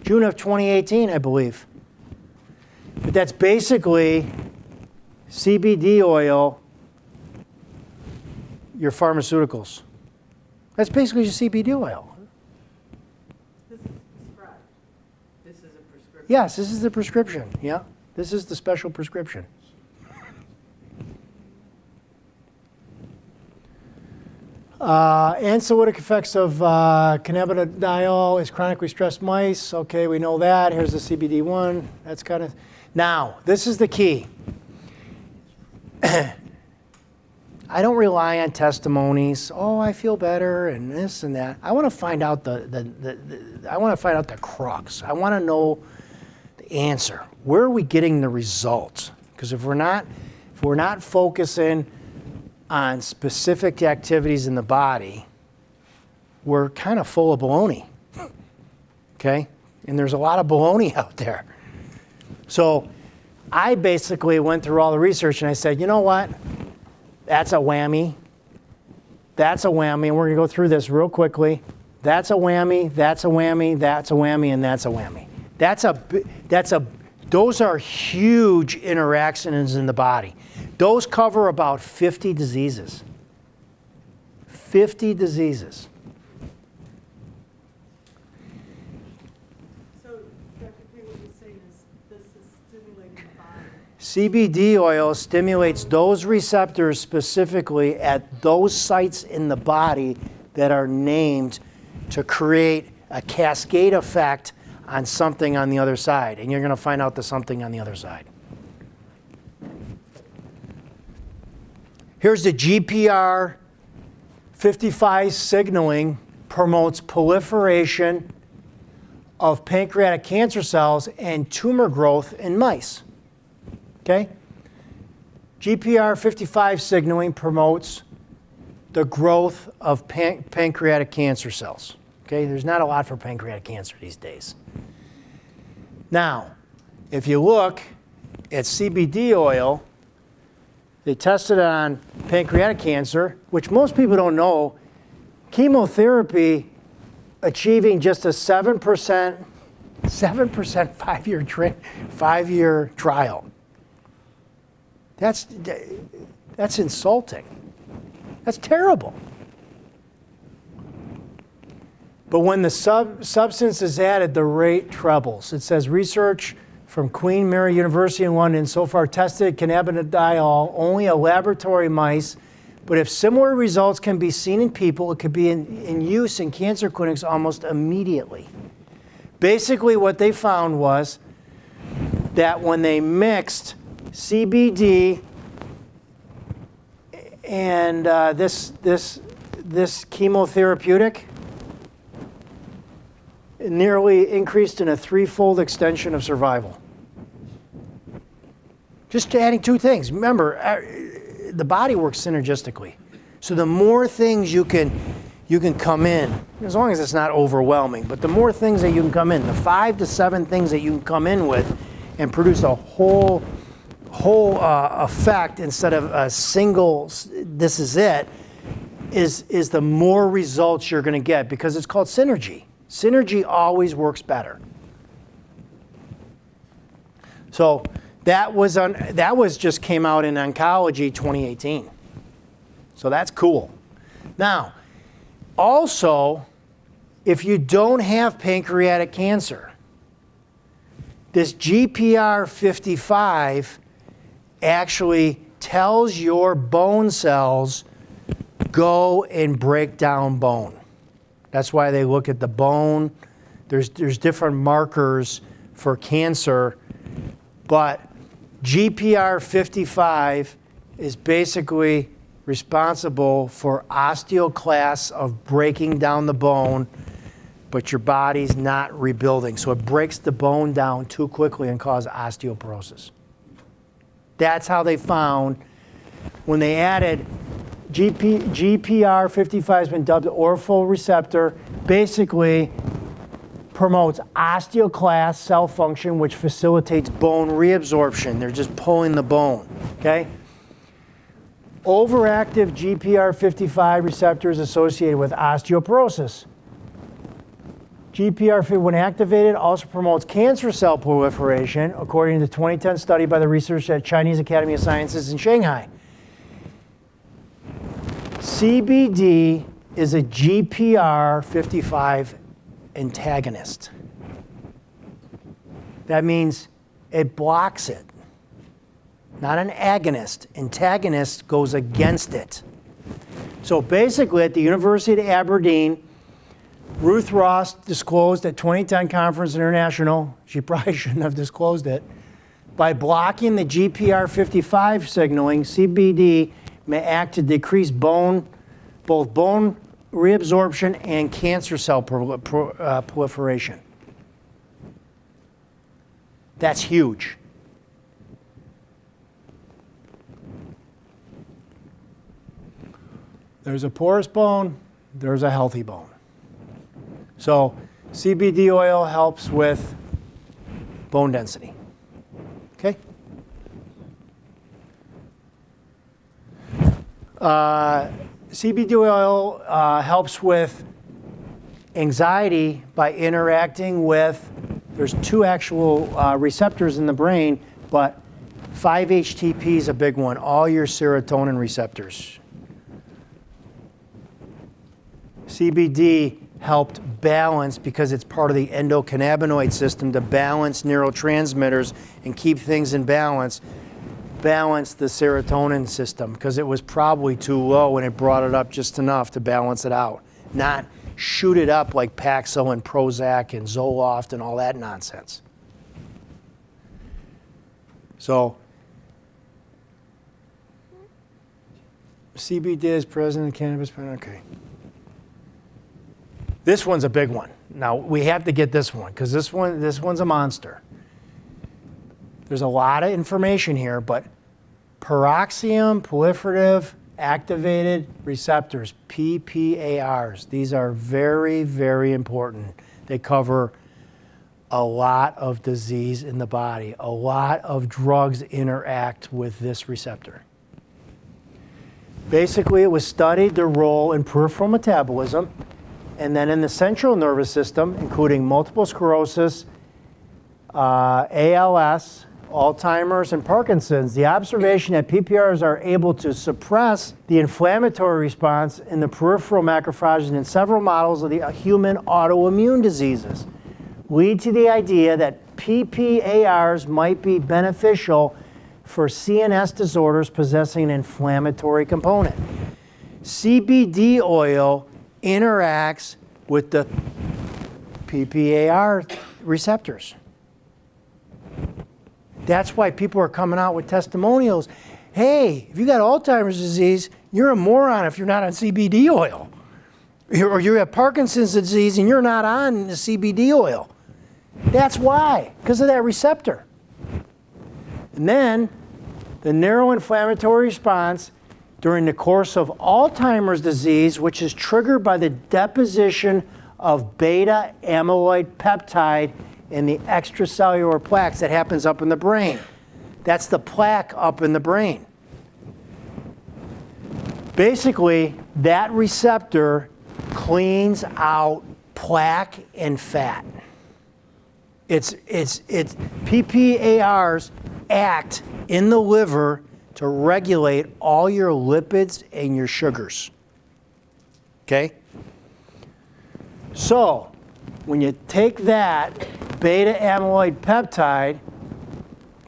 2018, I believe. But that's basically CBD oil, your pharmaceuticals. That's basically just CBD oil. This is prescribed. This is a prescription. Yes, this is the prescription. Yeah, this is the special prescription. Anxiolytic effects of cannabidiol is chronically stressed mice. Okay, we know that. Here's the CBD one. That's kind of... Now, this is the key. I don't rely on testimonies. Oh, I feel better and this and that. I want to find out I want to find out the crux. I want to know the answer. Where are we getting the results? Because if we're not focusing on specific activities in the body, we're kind of full of baloney. Okay? And there's a lot of baloney out there. So I basically went through all the research and I said, you know what? That's a whammy. That's a whammy. And we're going to go through this real quickly. That's a whammy, that's a whammy, that's a whammy, and that's a whammy. Those are huge interactions in the body. Those cover about 50 diseases. 50 diseases. So, Dr. K, what you're saying is this is stimulating the body. CBD oil stimulates those receptors specifically at those sites in the body that are named to create a cascade effect on something on the other side. And you're going to find out the something on the other side. Here's the GPR 55 signaling promotes proliferation of pancreatic cancer cells and tumor growth in mice. Okay? GPR 55 signaling promotes the growth of pancreatic cancer cells. Okay? There's not a lot for pancreatic cancer these days. Now, if you look at CBD oil, they tested it on pancreatic cancer, which most people don't know. Chemotherapy achieving just a 7% 5-year trial. That's insulting. That's terrible. But when the substance is added, the rate trebles. It says research from Queen Mary University in London so far tested cannabidiol only in laboratory mice, but if similar results can be seen in people, it could be in use in cancer clinics almost immediately. Basically, what they found was that when they mixed CBD and this chemotherapeutic, it nearly increased in a 3-fold extension of survival. Just adding 2 things. Remember, the body works synergistically. So the more things you can come in, as long as it's not overwhelming, but the more things that you can come in, the 5 to 7 things that you can come in with and produce a whole effect instead of a single, this is it, is the more results you're going to get, because it's called synergy. Synergy always works better. So that was just came out in Oncology 2018. So that's cool. Now, also, if you don't have pancreatic cancer, this GPR 55 actually tells your bone cells, go and break down bone. That's why they look at the bone. There's different markers for cancer, but GPR 55 is basically responsible for osteoclasts of breaking down the bone, but your body's not rebuilding. So it breaks the bone down too quickly and causes osteoporosis. That's how they found when they added GPR 55 has been dubbed the orphan receptor, basically promotes osteoclast cell function, which facilitates bone reabsorption. They're just pulling the bone, okay? Overactive GPR 55 receptors associated with osteoporosis. GPR, when activated, also promotes cancer cell proliferation, according to the 2010 study by the researchers at Chinese Academy of Sciences in Shanghai. CBD is a GPR 55 antagonist. That means it blocks it. Not an agonist. Antagonist goes against it. So basically, at the University of Aberdeen, Ruth Ross disclosed at 2010 Conference International, she probably shouldn't have disclosed it, by blocking the GPR 55 signaling, CBD may act to decrease both bone reabsorption and cancer cell proliferation. That's huge. There's a porous bone, there's a healthy bone. So CBD oil helps with bone density. Okay? CBD oil helps with anxiety by interacting with, there's two actual receptors in the brain, but 5-HTP is a big one, all your serotonin receptors. CBD helped balance, because it's part of the endocannabinoid system, to balance neurotransmitters and keep things in balance the serotonin system, because it was probably too low and it brought it up just enough to balance it out. Not shoot it up like Paxil and Prozac and Zoloft and all that nonsense. So, CBD is present in cannabis, okay. This one's a big one. Now, we have to get this one, because this one's a monster. There's a lot of information here, but peroxium proliferative activated receptors, PPARs, these are very, very important. They cover a lot of disease in the body. A lot of drugs interact with this receptor. Basically, it was studied their role in peripheral metabolism, and then in the central nervous system, including multiple sclerosis, ALS, Alzheimer's, and Parkinson's. The observation that PPARs are able to suppress the inflammatory response in the peripheral macrophages in several models of the human autoimmune diseases lead to the idea that PPARs might be beneficial for CNS disorders possessing an inflammatory component. CBD oil interacts with the PPAR receptors. That's why people are coming out with testimonials. Hey, if you got Alzheimer's disease, you're a moron if you're not on CBD oil. Or you have Parkinson's disease and you're not on the CBD oil. That's why, because of that receptor. And then the neuroinflammatory response during the course of Alzheimer's disease, which is triggered by the deposition of beta amyloid peptide in the extracellular plaques that happens up in the brain. That's the plaque up in the brain. Basically, that receptor cleans out plaque and fat. It's PPARs act in the liver to regulate all your lipids and your sugars. Okay? So, when you take that beta amyloid peptide,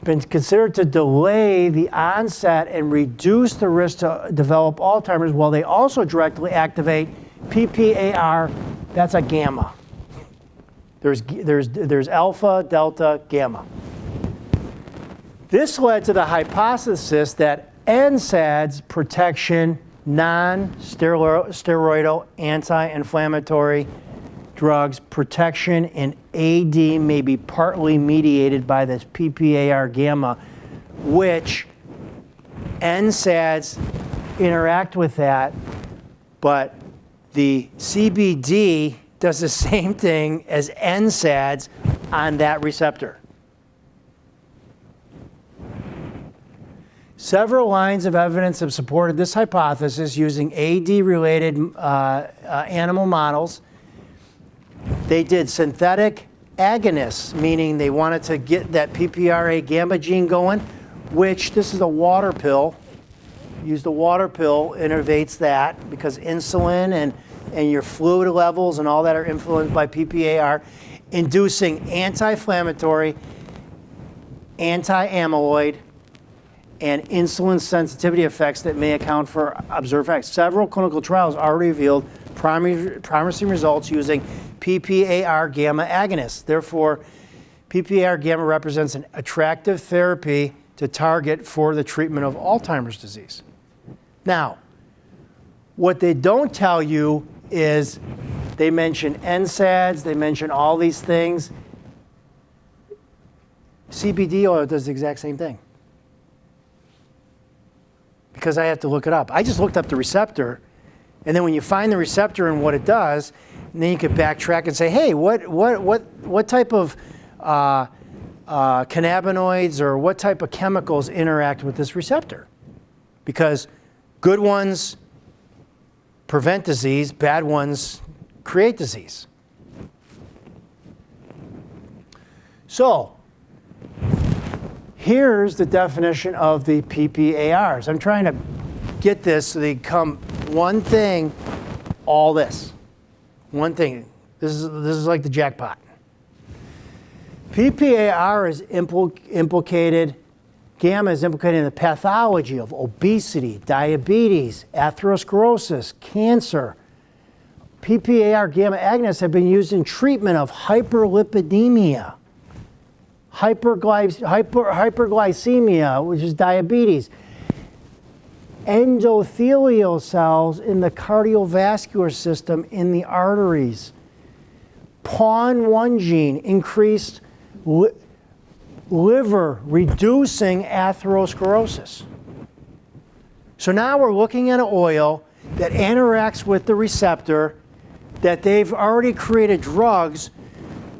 been considered to delay the onset and reduce the risk to develop Alzheimer's, while they also directly activate PPAR, that's a gamma. There's alpha, delta, gamma. This led to the hypothesis that NSAIDs protection, non-steroidal anti-inflammatory drugs protection in AD may be partly mediated by this PPAR gamma, which NSAIDs interact with that, but the CBD does the same thing as NSAIDs on that receptor. Several lines of evidence have supported this hypothesis using AD-related animal models. They did synthetic agonists, meaning they wanted to get that PPAR gamma gene going, which this is a water pill. Use the water pill, innervates that, because insulin and your fluid levels and all that are influenced by PPAR, inducing anti-inflammatory, anti-amyloid, and insulin sensitivity effects that may account for observed effects. Several clinical trials already revealed promising results using PPAR gamma agonists. Therefore, PPAR gamma represents an attractive therapy to target for the treatment of Alzheimer's disease. Now, what they don't tell you is they mention NSAIDs, they mention all these things. CBD oil does the exact same thing. Because I have to look it up. I just looked up the receptor, and then when you find the receptor and what it does, And then you could backtrack and say, hey, what type of cannabinoids or what type of chemicals interact with this receptor? Because good ones prevent disease, bad ones create disease. So, here's the definition of the PPARs. I'm trying to get this so they come one thing, all this. One thing. This is like the jackpot. PPAR is implicated, gamma is implicated in the pathology of obesity, diabetes, atherosclerosis, cancer. PPAR gamma agonists have been used in treatment of hyperlipidemia, hyperglycemia, which is diabetes, endothelial cells in the cardiovascular system in the arteries. PON1 gene increased liver, reducing atherosclerosis. So now we're looking at an oil that interacts with the receptor, that they've already created drugs,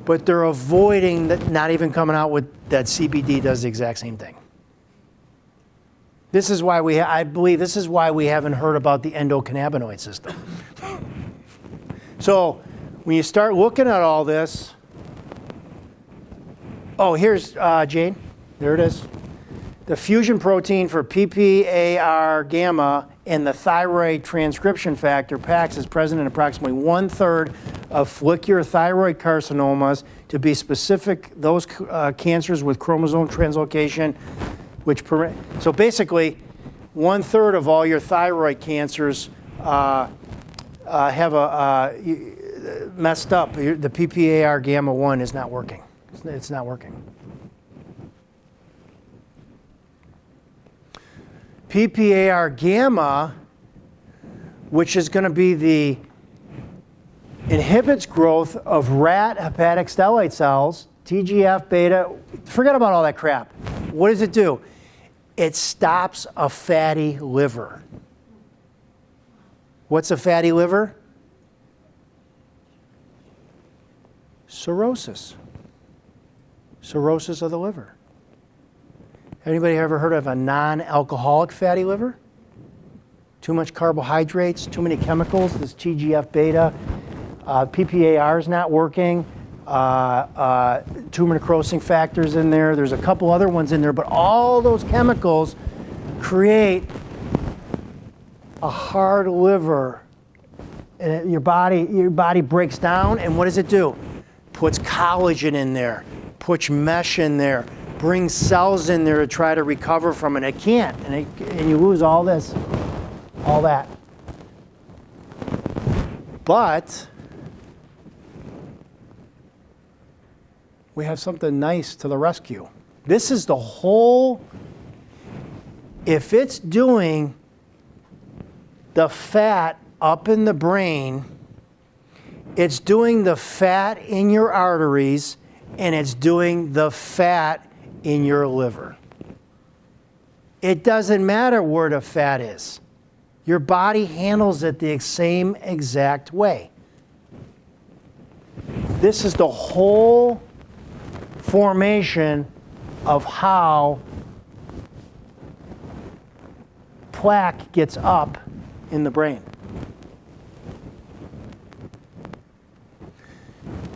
but they're avoiding that, not even coming out with that CBD does the exact same thing. This is why I believe this is why we haven't heard about the endocannabinoid system. So when you start looking at all this, oh, here's Jane. There it is. The fusion protein for PPAR gamma and the thyroid transcription factor, PAX, is present in approximately 1/3 of follicular thyroid carcinomas. To be specific, those cancers with chromosome translocation, so basically 1/3 of all your thyroid cancers have messed up. The PPAR gamma 1 is not working. It's not working. PPAR gamma, which is going to be the inhibits growth of rat hepatic stellate cells, TGFbeta. Forget about all that crap. What does it do? It stops a fatty liver. What's a fatty liver? Cirrhosis. Cirrhosis of the liver. Anybody ever heard of a non-alcoholic fatty liver? Too much carbohydrates, too many chemicals, this TGF-beta, PPAR is not working, tumor necrosing factors in there. There's a couple other ones in there, but all those chemicals create a hard liver. And your body breaks down, and what does it do? Puts collagen in there, puts mesh in there, brings cells in there to try to recover from it. It can't, and you lose all this, all that. But we have something nice to the rescue. This is the whole, if it's doing the fat up in the brain, it's doing the fat in your arteries, and it's doing the fat in your liver. It doesn't matter where the fat is. Your body handles it the same exact way. This is the whole formation of how plaque gets up in the brain.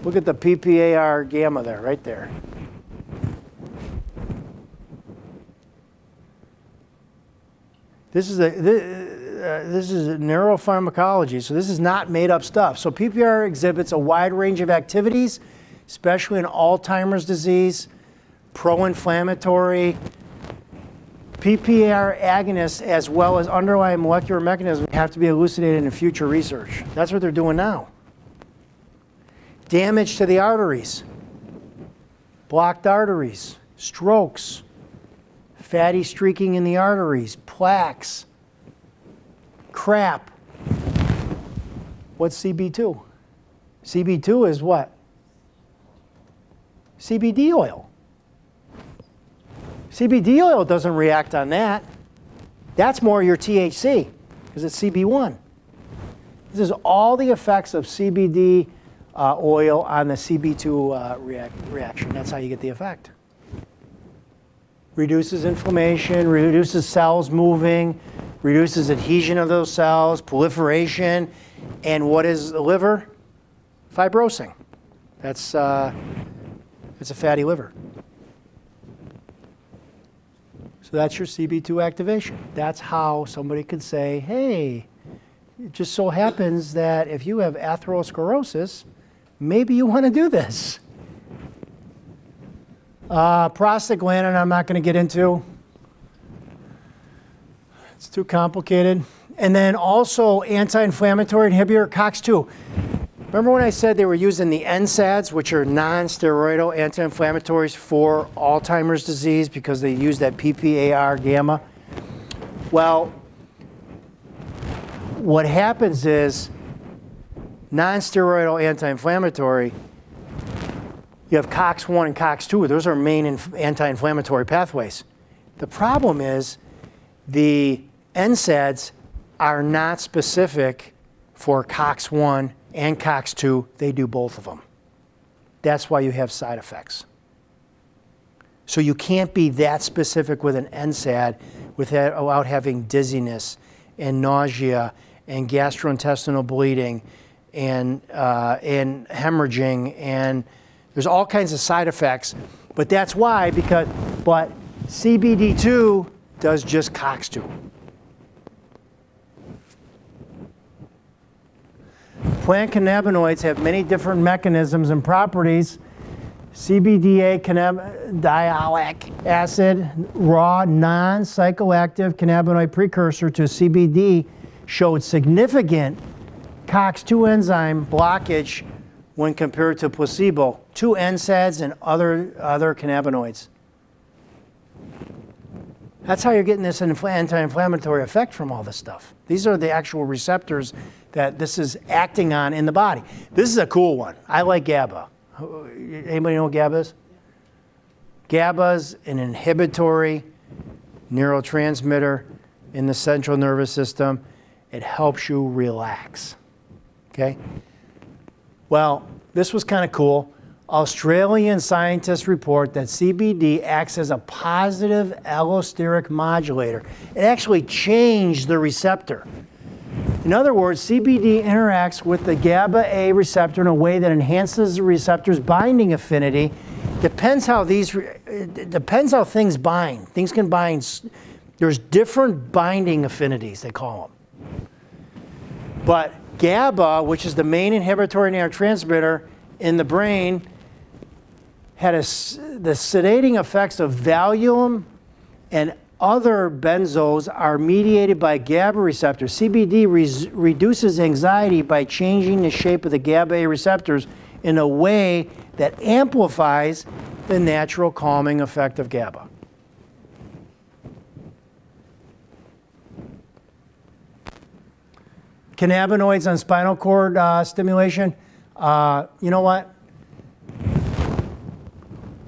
Look at the PPAR gamma there, right there. This is neuropharmacology, so this is not made up stuff. So PPAR exhibits a wide range of activities, especially in Alzheimer's disease, pro-inflammatory. PPAR agonists, as well as underlying molecular mechanisms, have to be elucidated in future research. That's what they're doing now. Damage to the arteries, blocked arteries, strokes, fatty streaking in the arteries, plaques, crap. What's CB2? CB2 is what? CBD oil. CBD oil doesn't react on that. That's more your THC, because it's CB1. This is all the effects of CBD oil on the CB2 reaction. That's how you get the effect. Reduces inflammation, reduces cells moving, reduces adhesion of those cells, proliferation, and what is the liver? Fibrosing. It's a fatty liver. So that's your CB2 activation. That's how somebody could say, hey, it just so happens that if you have atherosclerosis, maybe you want to do this. Prostaglandin, I'm not going to get into. It's too complicated. And then also anti-inflammatory inhibitor, COX-2. Remember when I said they were using the NSAIDs, which are non-steroidal anti-inflammatories for Alzheimer's disease because they use that PPAR gamma? Well, what happens is non-steroidal anti-inflammatory, you have COX-1 and COX-2. Those are main anti-inflammatory pathways. The problem is the NSAIDs are not specific for COX-1 and COX-2. They do both of them. That's why you have side effects. So you can't be that specific with an NSAID without having dizziness and nausea and gastrointestinal bleeding and hemorrhaging, and there's all kinds of side effects. But that's why, but CBD2 does just COX-2. Plant cannabinoids have many different mechanisms and properties. CBDA cannabidiolic acid, raw, non-psychoactive cannabinoid precursor to CBD, showed significant COX-2 enzyme blockage when compared to placebo, 2 NSAIDs and other cannabinoids. That's how you're getting this anti-inflammatory effect from all this stuff. These are the actual receptors that this is acting on in the body. This is a cool one. I like GABA. Anybody know what GABA is? GABA is an inhibitory neurotransmitter in the central nervous system. It helps you relax. Okay? Well, this was kind of cool. Australian scientists report that CBD acts as a positive allosteric modulator. It actually changed the receptor. In other words, CBD interacts with the GABA-A receptor in a way that enhances the receptor's binding affinity. Depends how things bind. Things can bind. There's different binding affinities, they call them. But GABA, which is the main inhibitory neurotransmitter in the brain, had the sedating effects of Valium and other benzos are mediated by GABA receptors. CBD reduces anxiety by changing the shape of the GABA receptors in a way that amplifies the natural calming effect of GABA. Cannabinoids on spinal cord stimulation. You know what?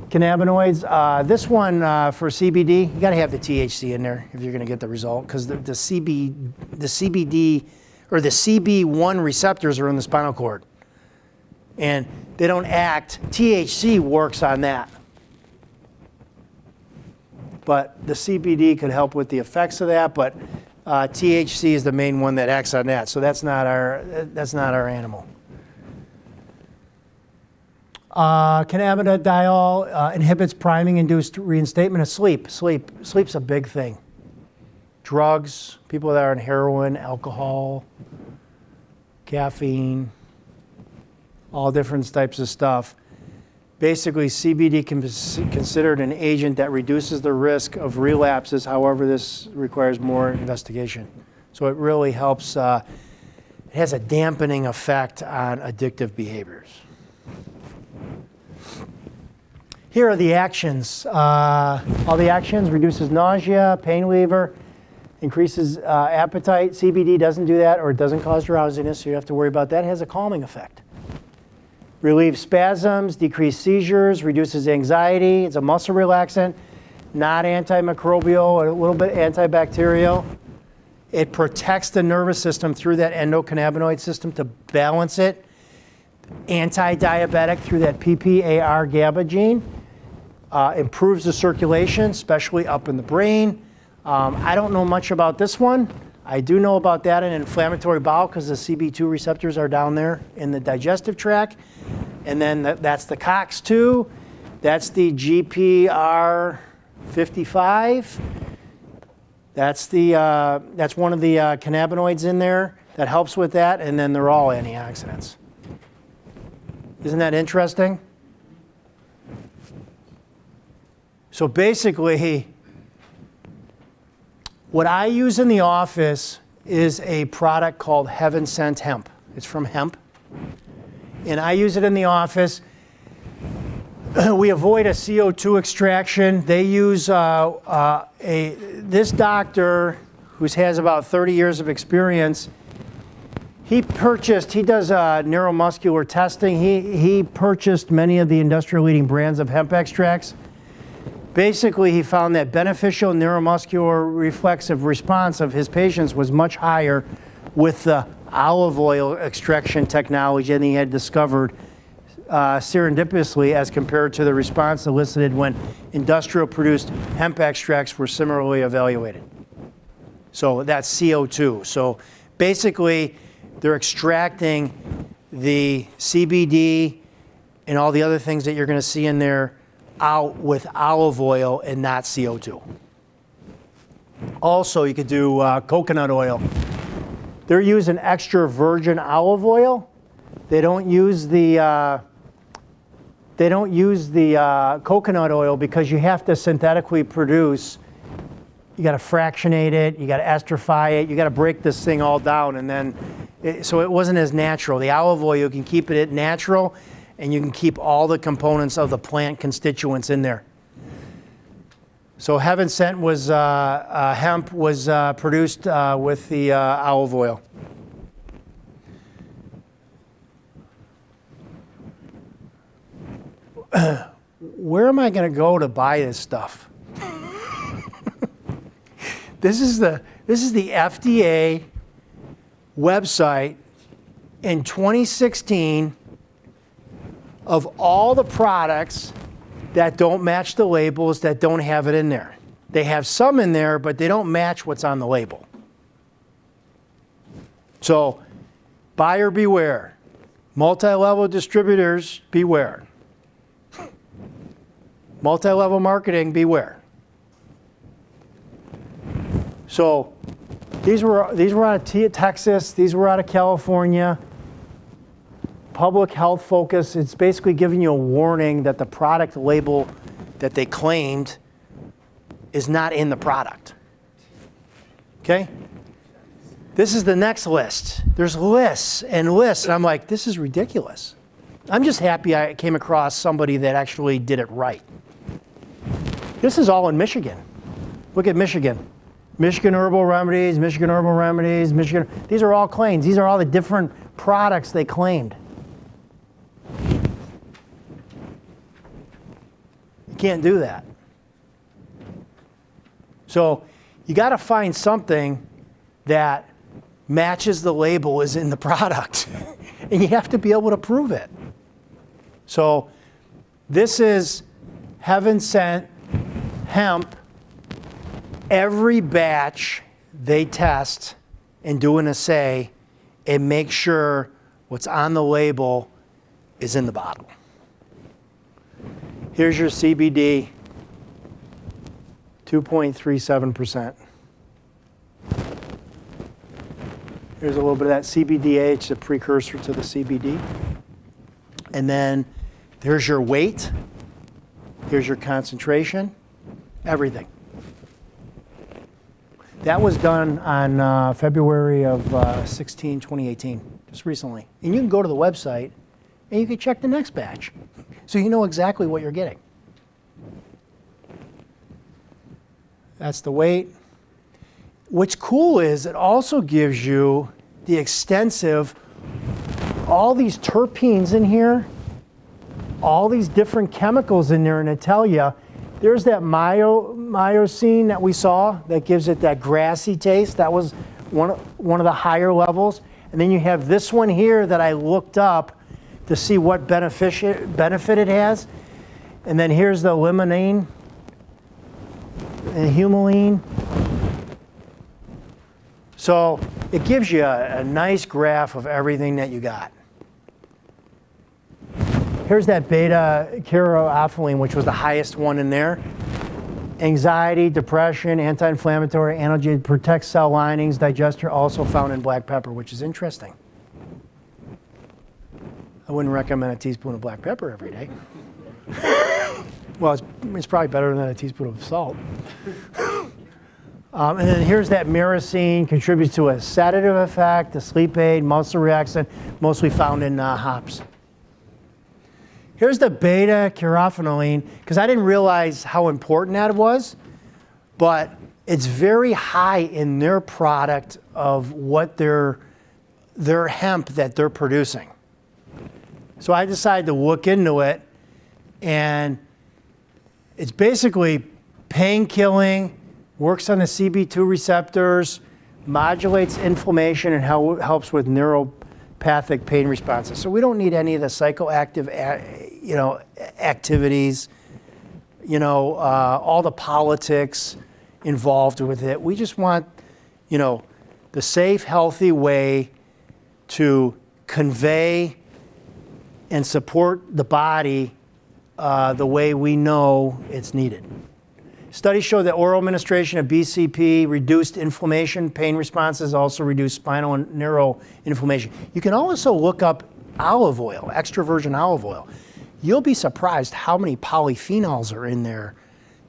Cannabinoids. This one for CBD, you got to have the THC in there if you're going to get the result, because the CBD or the CB1 receptors are in the spinal cord, and they don't act. THC works on that, but the CBD could help with the effects of that. But THC is the main one that acts on that. So that's not our animal. Cannabidiol inhibits priming-induced reinstatement of sleep. Sleep's a big thing. Drugs, people that are on heroin, alcohol, caffeine, all different types of stuff. Basically, CBD can be considered an agent that reduces the risk of relapses. However, this requires more investigation. So it really helps. It has a dampening effect on addictive behaviors. Here are the actions. All the actions: reduces nausea, pain reliever, increases appetite. CBD doesn't do that, or it doesn't cause drowsiness, so you have to worry about that. It has a calming effect. Relieves spasms, decreases seizures, reduces anxiety. It's a muscle relaxant, not antimicrobial, a little bit antibacterial. It protects the nervous system through that endocannabinoid system to balance it. Anti-diabetic through that PPAR GABA gene. Improves the circulation, especially up in the brain. I don't know much about this one. I do know about that in inflammatory bowel because the CB2 receptors are down there in the digestive tract. And then that's the COX-2. That's the GPR55. That's one of the cannabinoids in there that helps with that. And then they're all antioxidants. Isn't that interesting? So basically, what I use in the office is a product called Heaven Sent Hemp. It's from hemp. And I use it in the office. We avoid a CO2 extraction. They use this doctor who has about 30 years of experience. He does neuromuscular testing. He purchased many of the industrial leading brands of hemp extracts. Basically, he found that beneficial neuromuscular reflexive response of his patients was much higher with the olive oil extraction technology than he had discovered serendipitously as compared to the response elicited when industrial produced hemp extracts were similarly evaluated. So that's CO2. So basically, they're extracting the CBD and all the other things that you're going to see in there out with olive oil and not CO2. Also, you could do coconut oil. They're using extra virgin olive oil. They don't use the coconut oil because you have to synthetically produce. You got to fractionate it. You got to esterify it. You got to break this thing all down, and then so it wasn't as natural. The olive oil, you can keep it natural. And you can keep all the components of the plant constituents in there. So Heaven Sent was hemp was produced with the olive oil. Where am I going to go to buy this stuff? This is the FDA website in 2016. Of all the products that don't match the labels, that don't have it in there. They have some in there, but they don't match what's on the label. So, buyer beware. Multi-level distributors, beware. Multi-level marketing, beware. So, these were out of Texas, these were out of California. Public health focus, it's basically giving you a warning that the product label that they claimed is not in the product. Okay? This is the next list. There's lists and lists, and I'm like, this is ridiculous. I'm just happy I came across somebody that actually did it right. This is all in Michigan. Look at Michigan. Michigan Herbal Remedies, Michigan Herbal Remedies, Michigan. These are all claims. These are all the different products they claimed. You can't do that. So you got to find something that matches the label is in the product. And you have to be able to prove it. So this is Heaven Sent Hemp. Every batch they test and do an assay and make sure what's on the label is in the bottle. Here's your CBD, 2.37%. Here's a little bit of that CBDH, a precursor to the CBD. And then there's your weight. Here's your concentration, everything. That was done on February of 2018, just recently. And you can go to the website and you can check the next batch. So you know exactly what you're getting. That's the weight. What's cool is it also gives you the extensive, all these terpenes in here, all these different chemicals in there, and it tell you, there's that myosin that we saw that gives it that grassy taste. That was one of the higher levels. And then you have this one here that I looked up to see what benefit it has. And then here's the limonene and humulene. So it gives you a nice graph of everything that you got. Here's that beta-caryophyllene, which was the highest one in there. Anxiety, depression, anti-inflammatory, analgesic, protects cell linings, digester, also found in black pepper, which is interesting. I wouldn't recommend a teaspoon of black pepper every day. Well, it's probably better than a teaspoon of salt. And then here's that myrcene, contributes to a sedative effect, a sleep aid, muscle relaxant, mostly found in hops. Here's the beta-caryophyllene, because I didn't realize how important that was, but it's very high in their product of what their hemp that they're producing. So I decided to look into it, and it's basically pain-killing, works on the CB2 receptors, modulates inflammation, and helps with neuropathic pain responses. So we don't need any of the psychoactive, activities, all the politics involved with it. We just want, the safe, healthy way to convey and support the body the way we know it's needed. Studies show that oral administration of BCP reduced inflammation, pain responses, also reduced spinal and neural inflammation. You can also look up olive oil, extra virgin olive oil. You'll be surprised how many polyphenols are in there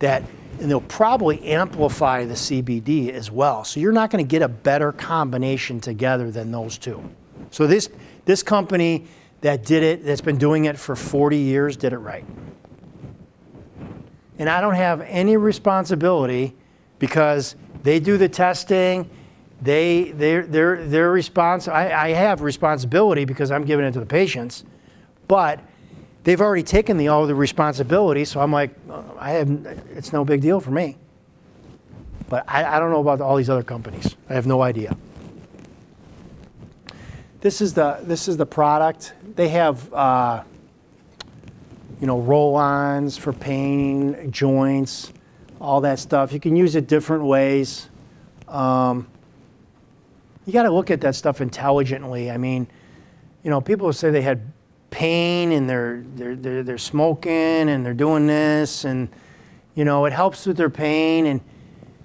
and they'll probably amplify the CBD as well. So you're not going to get a better combination together than those two. So this company that did it, that's been doing it for 40 years, did it right. And I don't have any responsibility because they do the testing. Their response. I have responsibility because I'm giving it to the patients, but they've already taken all the responsibility. So I'm like, it's no big deal for me. But I don't know about all these other companies. I have no idea. This is the product. They have roll-ons for pain, joints, all that stuff. You can use it different ways. You got to look at that stuff intelligently. I mean, people say they had pain and they're smoking and they're doing this and, it helps with their pain and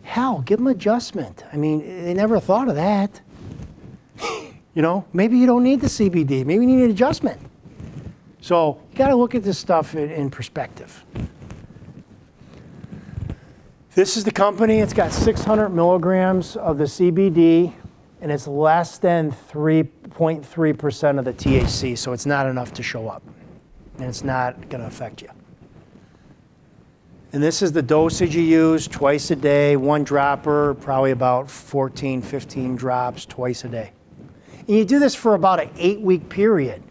hell, give them adjustment. I mean, they never thought of that. Maybe you don't need the CBD. Maybe you need an adjustment. So you got to look at this stuff in perspective. This is the company. It's got 600 milligrams of the CBD, and it's less than 3.3% of the THC, so it's not enough to show up, and it's not going to affect you. And this is the dosage you use twice a day, one dropper, probably about 14, 15 drops twice a day. And you do this for about an 8-week period.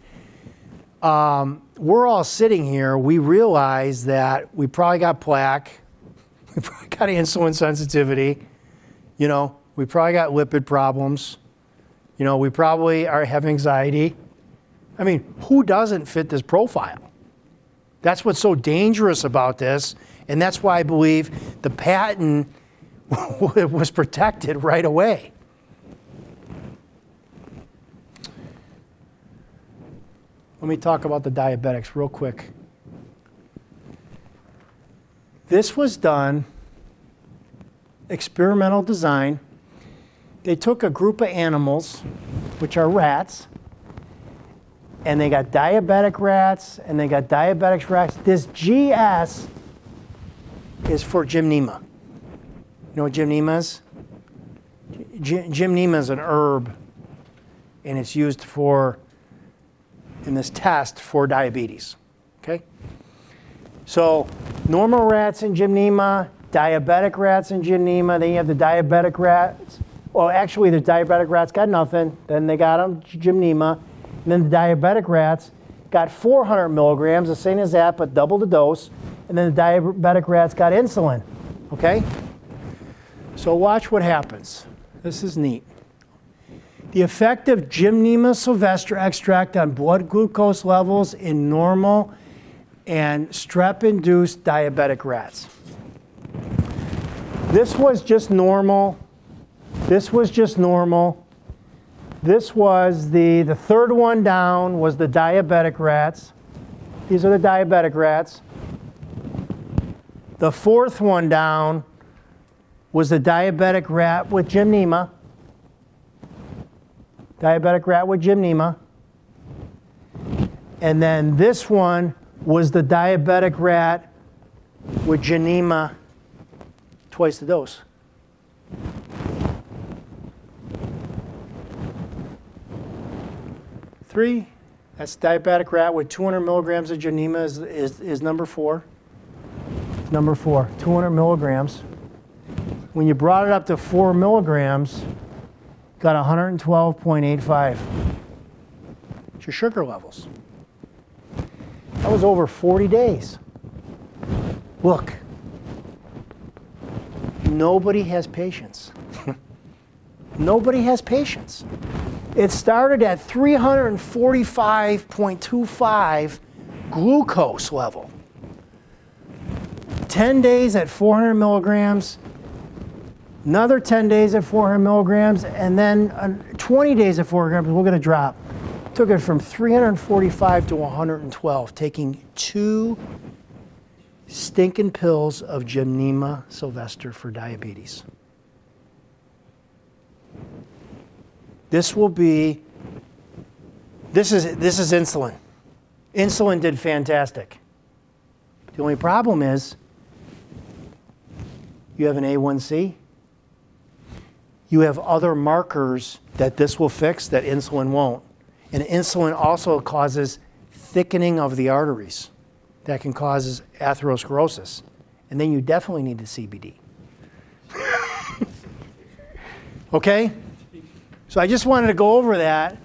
We're all sitting here, we realize that we probably got plaque, we probably got insulin sensitivity, we probably got lipid problems, we probably have anxiety. I mean, who doesn't fit this profile? That's what's so dangerous about this, and that's why I believe the patent was protected right away. Let me talk about the diabetics real quick. This was done, experimental design. They took a group of animals, which are rats, and they got diabetic rats, and they got diabetic rats. This GS is for gymnema. You know what gymnema is? Gymnema is an herb, and it's used in this test for diabetes, okay? So normal rats in gymnema, diabetic rats in gymnema, then you have the diabetic rats. Well, actually the diabetic rats got nothing, then they got them gymnema, and then the diabetic rats got 400 milligrams, the same as that, but double the dose, and then the diabetic rats got insulin, okay? So watch what happens. This is neat. The effect of Gymnema sylvestre extract on blood glucose levels in normal and strep-induced diabetic rats. This was just normal. This was just normal. This was the third one down was the diabetic rats. These are the diabetic rats. The fourth one down was the diabetic rat with Gymnema. Diabetic rat with Gymnema. And then this one was the diabetic rat with Gymnema twice the dose. Three, that's diabetic rat with 200 milligrams of Gymnema is number 4. Number 4, 200 milligrams. When you brought it up to 4 milligrams, got 112.85. It's your sugar levels. That was over 40 days. Look, nobody has patience. Nobody has patience. It started at 345.25 glucose level. 10 days at 400 milligrams, another 10 days at 400 milligrams, and then 20 days at 400 grams, we're going to drop. Took it from 345 to 112, taking 2 stinking pills of Gymnema sylvestre for diabetes. This will be, this is insulin. Insulin did fantastic. The only problem is you have an A1C. You have other markers that this will fix that insulin won't. And insulin also causes thickening of the arteries that can cause atherosclerosis. And then you definitely need the CBD. Okay? So I just wanted to go over that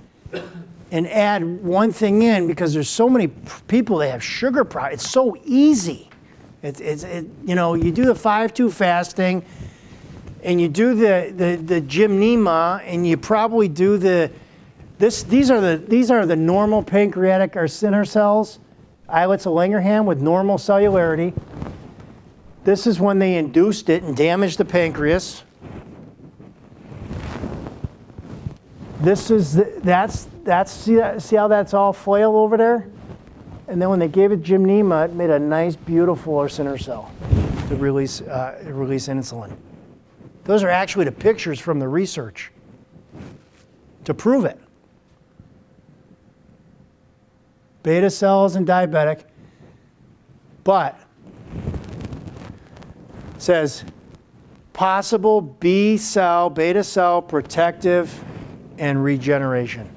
and add one thing in because there's so many people that have sugar problems. It's so easy. You know, you do the 5-2 fasting and you do the Gymnema and you probably do these are the normal pancreatic acinar cells, islets of Langerhans with normal cellularity. This is when they induced it and damaged the pancreas. This is see how that's all flail over there? And then when they gave it Gymnema, it made a nice, beautiful acinar cell to release insulin. Those are actually the pictures from the research to prove it. Beta cells and diabetic, but it says possible B cell, beta cell protective and regeneration.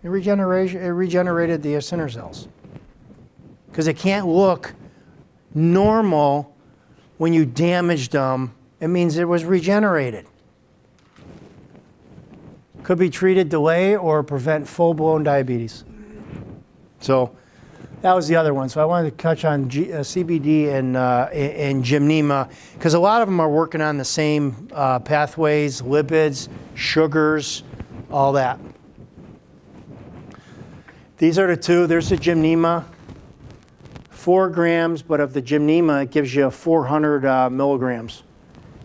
It regenerated the acinar cells. Because it can't look normal when you damaged them. It means it was regenerated. Could be treated, delay, or prevent full-blown diabetes. So that was the other one. So I wanted to touch on CBD and Gymnema because a lot of them are working on the same pathways, lipids, sugars, all that. These are the two. There's the Gymnema, 4 grams, but of the Gymnema, it gives you 400 milligrams.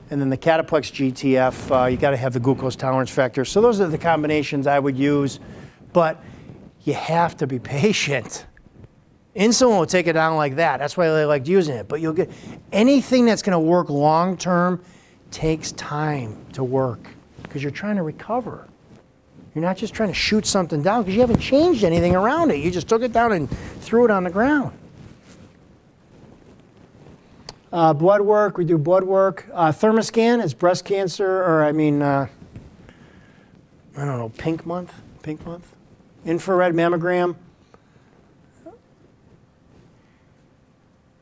And then the Cataplex GTF, you got to have the glucose tolerance factor. So those are the combinations I would use, but you have to be patient. Insulin will take it down like that. That's why they like using it. But you'll get anything that's going to work long term takes time to work because you're trying to recover. You're not just trying to shoot something down because you haven't changed anything around it. You just took it down and threw it on the ground. Blood work, we do blood work. Thermoscan is breast cancer, or I don't know, pink month. Infrared mammogram.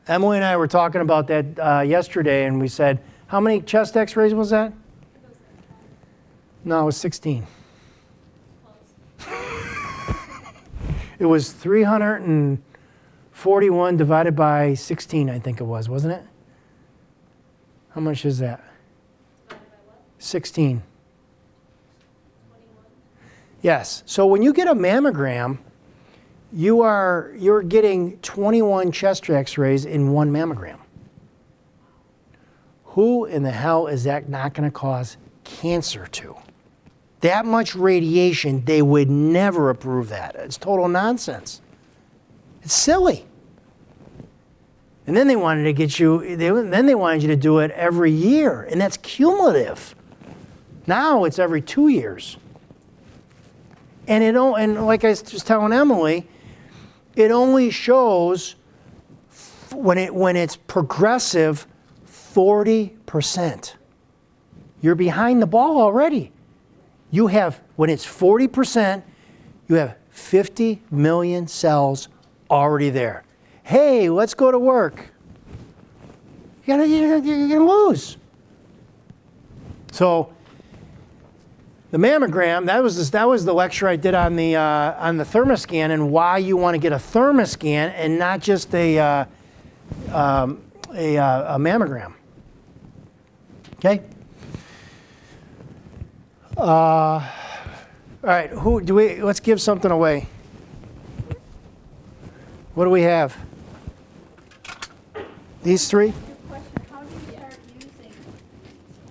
Emily and I were talking about that yesterday, and we said, how many chest x-rays was that? No, it was 16. It was 341 divided by 16, I think it was, wasn't it? How much is that? 16. Yes. So when you get a mammogram, you're getting 21 chest X-rays in one mammogram. Who in the hell is that not going to cause cancer to? That much radiation, they would never approve that. It's total nonsense. It's silly. And then they wanted to get you. Then they wanted you to do it every year, and that's cumulative. Now it's every 2 years. And and like I was just telling Emily, it only shows when it's progressive 40%. You're behind the ball already. You have, when it's 40%, you have 50 million cells already there. Hey, let's go to work. You're gonna lose. So the mammogram, that was the lecture I did on the thermoscan and why you want to get a thermoscan and not just a mammogram. Okay. All right. Let's give something away. What do we have? These three? Good question, how do you start using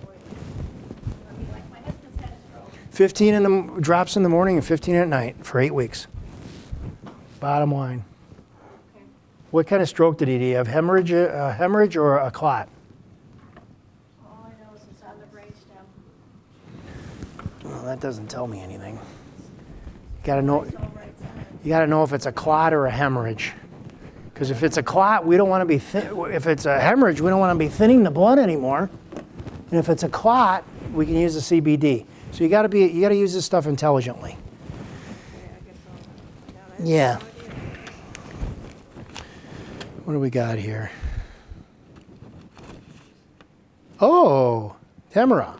oil? I mean, like my husband's had a stroke. 15 drops in the morning and 15 at night for 8 weeks. Bottom line. Okay. What kind of stroke did he have? Hemorrhage or a clot? All I know is it's on the brainstem. Well, that doesn't tell me anything. You gotta know. It's all right side. You got to know if it's a clot or a hemorrhage. Because if it's a clot, we don't want to be if it's a hemorrhage, we don't want to be thinning the blood anymore. And if it's a clot, we can use the CBD. So you got to use this stuff intelligently. Okay, I guess I'll. Yeah. What do we got here? Oh, Tamara.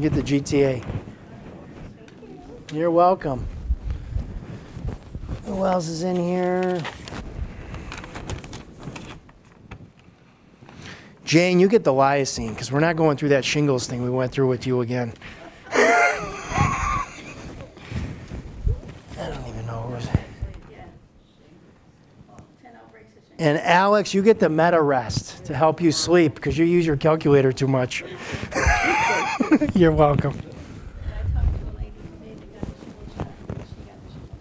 Get the GTA. You're welcome. Who else is in here? Jane, you get the lysine, because we're not going through that shingles thing we went through with you again. I don't even know who was. Yeah. 10 outbreaks of shingles. And Alex, you get the Meta Rest to help you sleep, because you use your calculator too much. You're welcome. I talked to a lady today that got a shingles shot, and she got the shingles.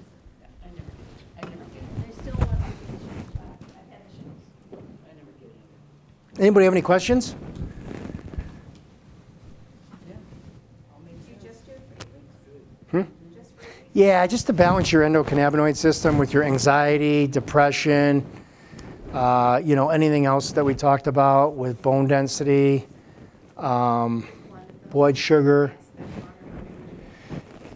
I never get it. They still want to get the shingles shot. I've had the shingles. I never get it. Anybody have any questions? You just do it for 8 weeks? Hmm? Just for 8 weeks? Yeah, just to balance your endocannabinoid system with your anxiety, depression, anything else that we talked about with bone density, blood sugar.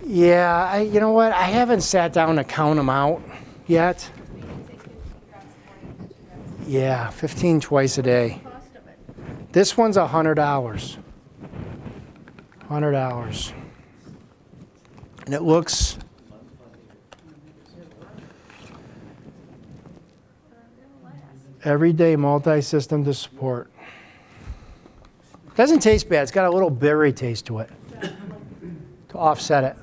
Yeah, you know what? I haven't sat down to count them out yet. Yeah, 15 twice a day. Cost of it. This one's $100. $100. And it looks everyday multi-system to support. Doesn't taste bad. It's got a little berry taste to it to offset it.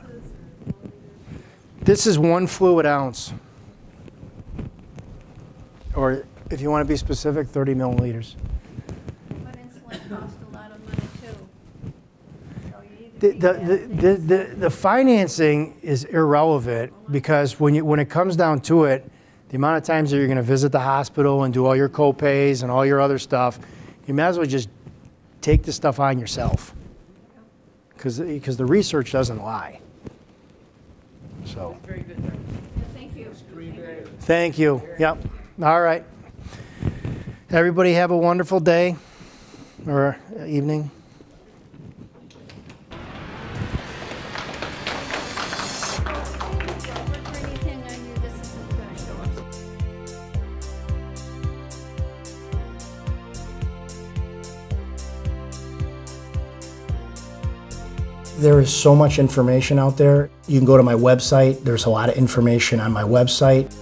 This is 1 fluid ounce. Or if you want to be specific, 30 milliliters. But insulin costs a lot of money too. So you need to be The financing is irrelevant because when it comes down to it, the amount of times that you're going to visit the hospital and do all your co-pays and all your other stuff, you might as well just take this stuff on yourself because the research doesn't lie. So. Very good. Thank you. Thank you. Yep. All right. Everybody have a wonderful day or evening. Anything I knew this isn't going to show up. There is so much information out there. You can go to my website. There's a lot of information on my website.